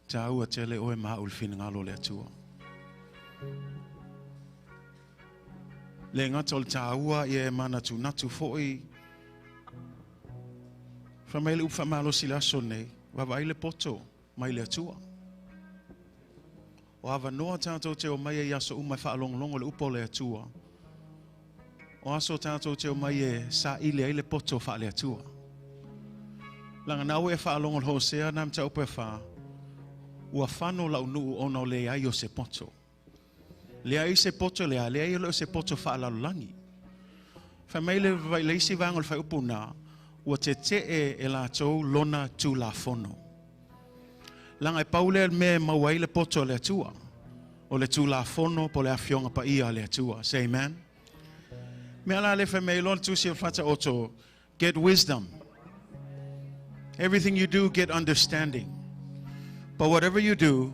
Tau a tele oe maa ulfina ngalo le atua. Le ngatol taua ie mana tu natu foi. Whamei le ufa malo sila sonei. Wawai le poto, mai le atua. O awa noa tātou te o mai e yaso umai whaalongolongo le upo le atua. O aso tātou te o mai e sa ile ai le poto wha le atua. Langa nau e whaalongol Hosea nam te upe wha. Ua whano lau nuu o no le ai o se poto. Le ai se poto le ai o se poto wha la langi. Whamei le vai leisi vangol whai upu nā. Ua te e la tau lona tu la fono. Langa e paule me mawai le poto le atua. O le tu la fono po le afionga pa ia le atua. Say amen. Me ala le whamei lona tu si whata oto. Get wisdom. Everything you do, get understanding. But whatever you do,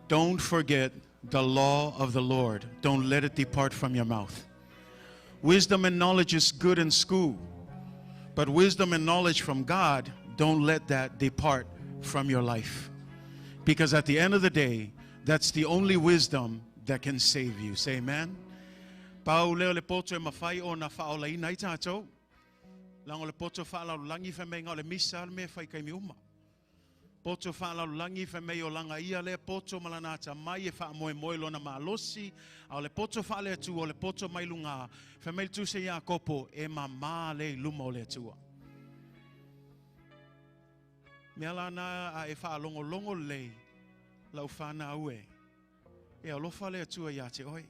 don't forget the law of the Lord. Don't let it depart from your mouth. Wisdom and knowledge is good in school. But wisdom and knowledge from God, don't let that depart from your life. Because at the end of the day, that's the only wisdom that can save you. Say amen. Pau leo le poto e mawhai o na whaola ina I tātou. Lango le poto whaala langi whamei ngā le misa me whai kai mi uma. Poto whaala langi whamei o langa ia le poto malanata mai e wha moe moe lona maalosi. Au le poto whaale atua o le poto mai lunga. Whamei tu se ia kopo e ma le luma o le atua. Mea lana a e wha longo longo lei. Lau whana ue. E alofa le atua ia te oi.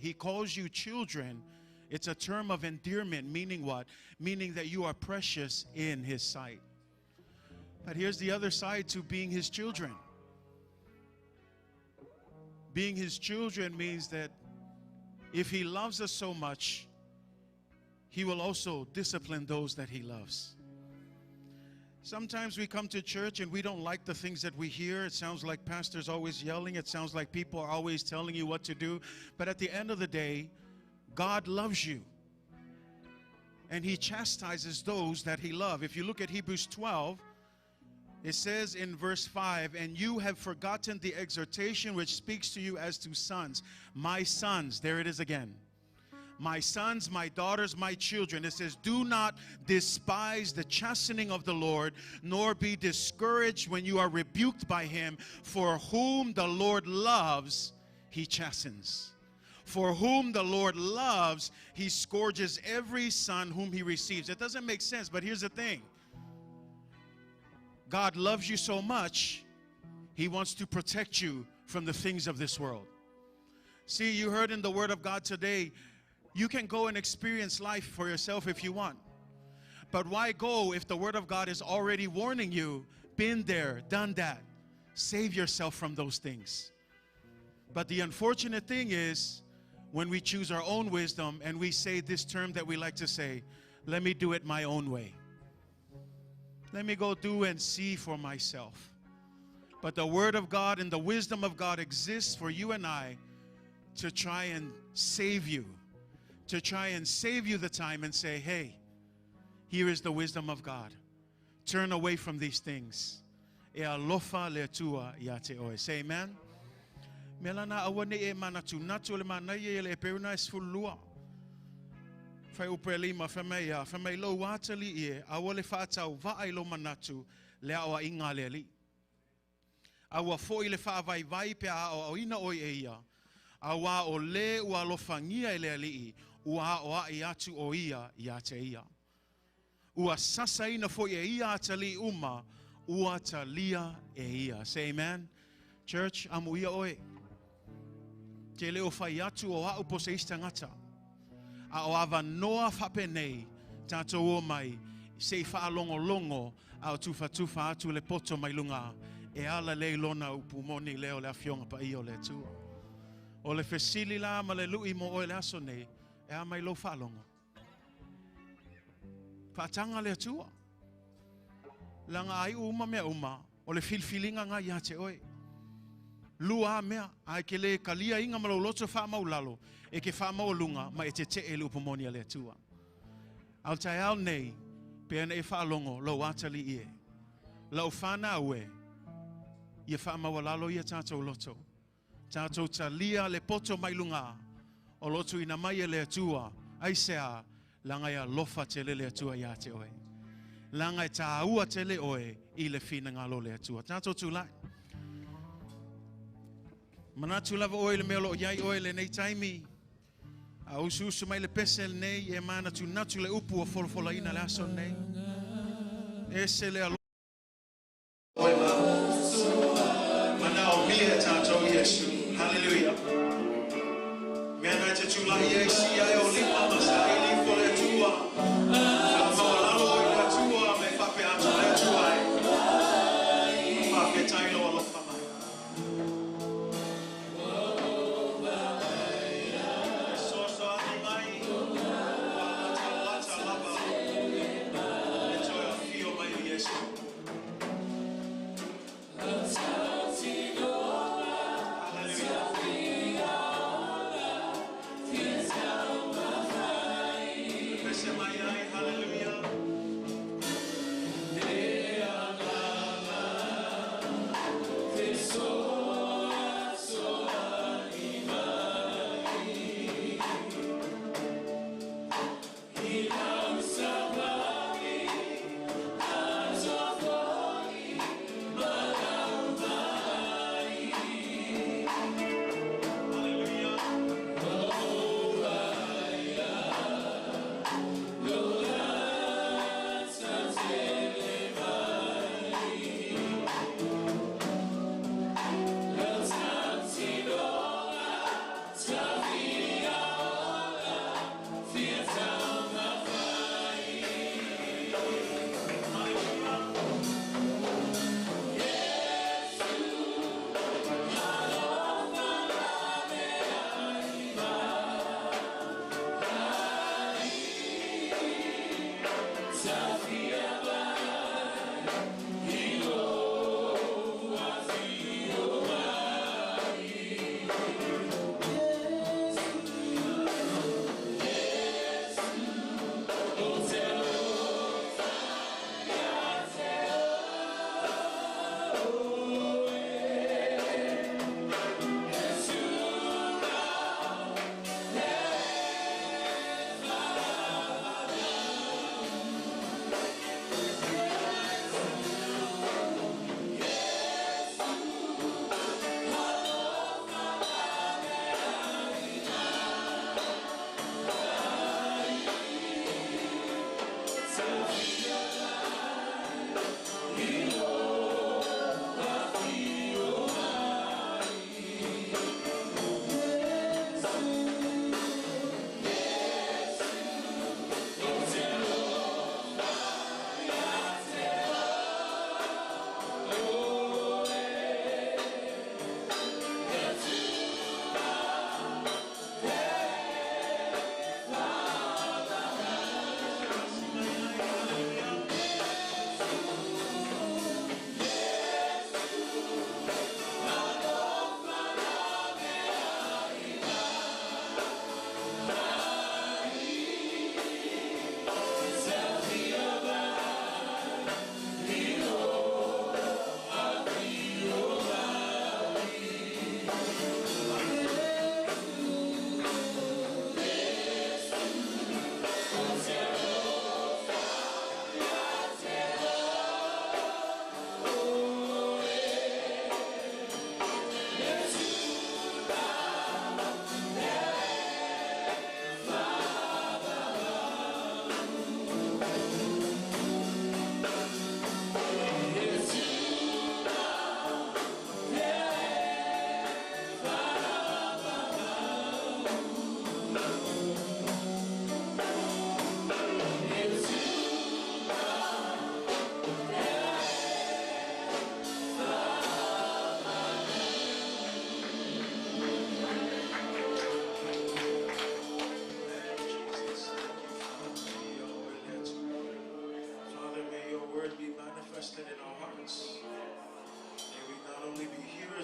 He calls you children. It's a term of endearment, meaning what? Meaning that you are precious in His sight. But here's the other side to being His children. Being His children means that if He loves us so much, He will also discipline those that He loves. Sometimes we come to church and we don't like the things that we hear. It sounds like pastors always yelling. It sounds like people are always telling you what to do. But at the end of the day, God loves you. And He chastises those that He loves. If you look at Hebrews 12, it says in verse 5, and you have forgotten the exhortation which speaks to you as to sons. My sons, there it is again. My sons, my daughters, my children. It says, do not despise the chastening of the Lord, nor be discouraged when you are rebuked by Him. For whom the Lord loves, He chastens. For whom the Lord loves, he scourges every son whom he receives. It doesn't make sense, but here's the thing. God loves you so much, he wants to protect you from the things of this world. See, you heard in the Word of God today, you can go and experience life for yourself if you want. But why go if the Word of God is already warning you, been there, done that. Save yourself from those things. But the unfortunate thing is, when we choose our own wisdom and we say this term that we like to say, let me do it my own way. Let me go do and see for myself. But the Word of God and the wisdom of God exists for you and I to try and save you. To try and save you the time and say, hey, here is the wisdom of God. Turn away from these things. Say amen. Melana awane e manatu natu le manaye le peruna esfulua. Fai upeli ma famaya famai lo watali e awole fata va ai lo manatu le awa ingale li. Awa foi le fa vai vai pe a ina oi eia. Awa o le ua lo fangia ele li ua o ai atu o ia ia te ia. Ua sasa ina foi e ia atali uma ua talia e ia. Say amen. Church, amu ia oi. Ke leo fai atu o au po se istangata. A o ava noa whapenei tātou o mai se whaalongo longo au tufa atu le poto mai lunga e ala le lona upu moni leo le afionga pa i o le tua. O le fesili la ma le lui mo o le aso nei e a mai lo whaalongo. Whaatanga le tua. Langa ai uma mea uma o le filfilinga nga ia te oi. Lua mea, ai ke le kalia inga malo loto wha maulalo, e ke wha maulunga, ma e te e le upamoni le tua. Au tai au nei, pēna e wha longo, lo watali ie. Lau whana ue, ia wha maulalo ia tātou loto. Tātou talia le poto mailunga, o loto ina mai le tua, ai sea, langa ia lofa te le tua ia te oe. Langa e tā ua te le oe, i le whina ngalo le tua. Tātou tūlai. Manatu lava oe le melo iai oe le nei taimi. A usu mai le pesel nei e mana tu natu le upu o folfola ina le aso nei. E se le alo. Oe ma. Mana o mia tātou Yesu. Hallelujah. Mea te tula i e si ai o lipa masa i li fole tua. La mawalalo o i la tua me whape atu le tua e. Whape tailo alo whamai.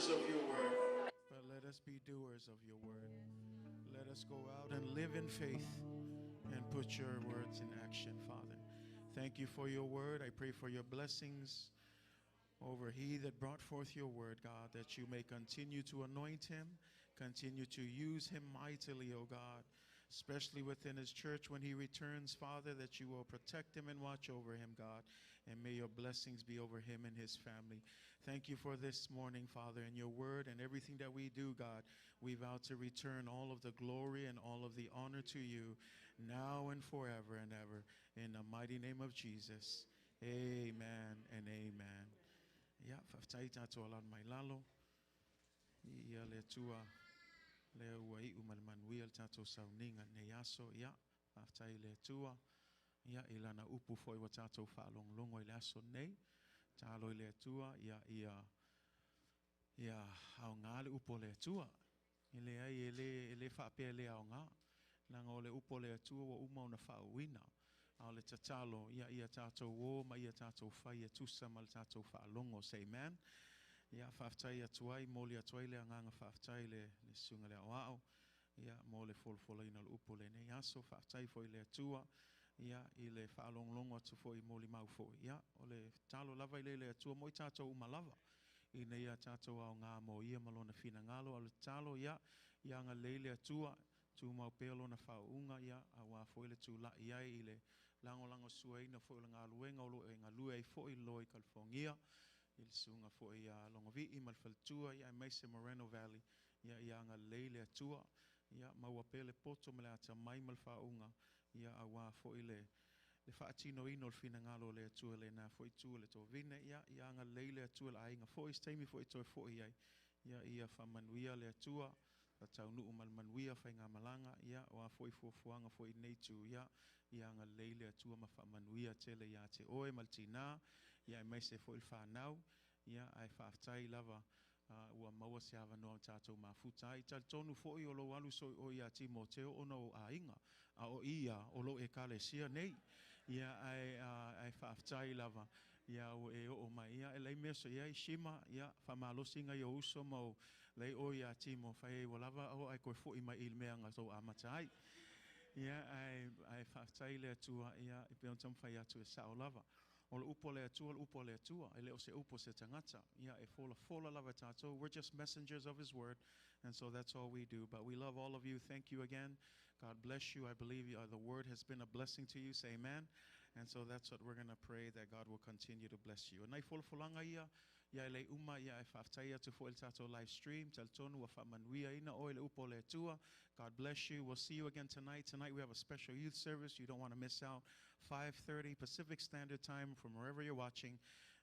hearers of your word, but let us be doers of your word. Let us go out and live in faith and put your words in action, Father. Thank you for your word. I pray for your blessings over he that brought forth your word, God, that you may continue to anoint him, continue to use him mightily, O God, especially within his church when he returns, Father, that you will protect him and watch over him, God, and may your blessings be over him and his family. Thank you for this morning, Father, and your word and everything that we do, God. We vow to return all of the glory and all of the honor to you now and forever and ever. In the mighty name of Jesus, amen and amen. Ya, faftai tato alan mai lalo. Ia le tua le uai umalmanuia tato sauninga ne yaso ya. Faftai le tua. Ia ilana upu foi wa tato whaalonglongo i le aso nei. Talo i le tua ia au ngā le upo le tua. Ile ai ele whapea le au ngā. Nanga o le upo le tua wa umau na whauina. Au le tatalo, ia tātou o, ma ia tātou whai, tusa ma le tātou whaalongo, say amen. Ia whaftai atuai, mōli atuai le anganga whaftai le sunga le awao. Ia mō le folfola ina le upo le nei aso, whaftai foi le atua. Ia i le whaalonglongo atu foi mōli mau foi. Ia o le talo lava i le atua, mo i tātou umalava. I nei a tātou au ngā mo ia malona fina ngalo, au le talo ia nga leile atua. Tu mau pelo na whaunga ia, awa foi le tu la iai i le lango suai na foi ngā luenga o lo e ngā lue ai foi loi California. Il sunga foi longa vi i malfaltua ia Mesa Moreno Valley. Ia ngā leile atua. Ia maua pele poto mele ata mai malfaunga. Ia awa foi le whaatino ino le fina ngalo le atua le na foi tua le tō vine. Ia ngā leile atua le ainga foi staimi foi toi foi iai. Ia whamanuia le atua. Tau nuu malmanuia whai ngā malanga, ia, o a foi fuafuanga foi neitu, ia ngā leile atua ma whamanuia tele ia te oe maltina, ia mai se foi whanau, ia ai whaftai lava, ua maua se awa noa tātou mafutai, tal tonu foi o lo alu soi o ia Timoteo ono o a inga, a o ia o lo e kalesia nei, ia ai whaftai lava, ia o e o mai, ia e lei mea so ia i shima, ia whamalosinga i o uso mau, lei o ia timo fai walava o ai koe fo i mai il mea ngā tau amatai. Ia ai whaftai le atua ia i peon tam fai atu e sao lava. O le upo le atua, e le o se upo se tangata. Ia e fola lava tātou. We're just messengers of his word, and so that's all we do. But we love all of you. Thank you again. God bless you. I believe the word has been a blessing to you. Say amen. And so that's what we're going to pray, that God will continue to bless you. Nai folanga ia. Ia le uma ia e whaftai atu fo el tato live stream. Tal tonu wa whamanuia ina o ele upo le tua. God bless you. We'll see you again tonight. Tonight we have a special youth service. You don't want to miss out. 5:30 Pacific Standard Time from wherever you're watching.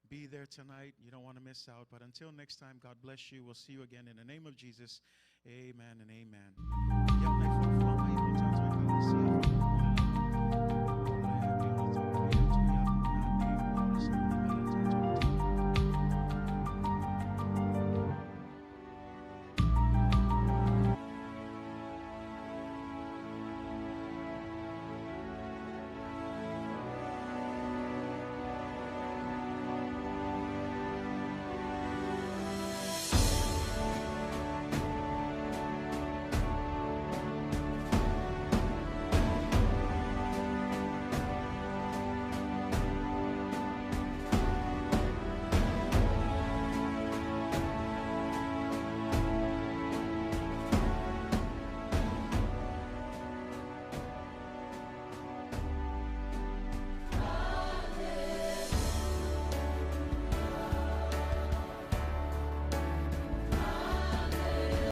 Be there tonight. You don't want to miss out. But until next time, God bless you. We'll see you again in the name of Jesus. Amen and amen.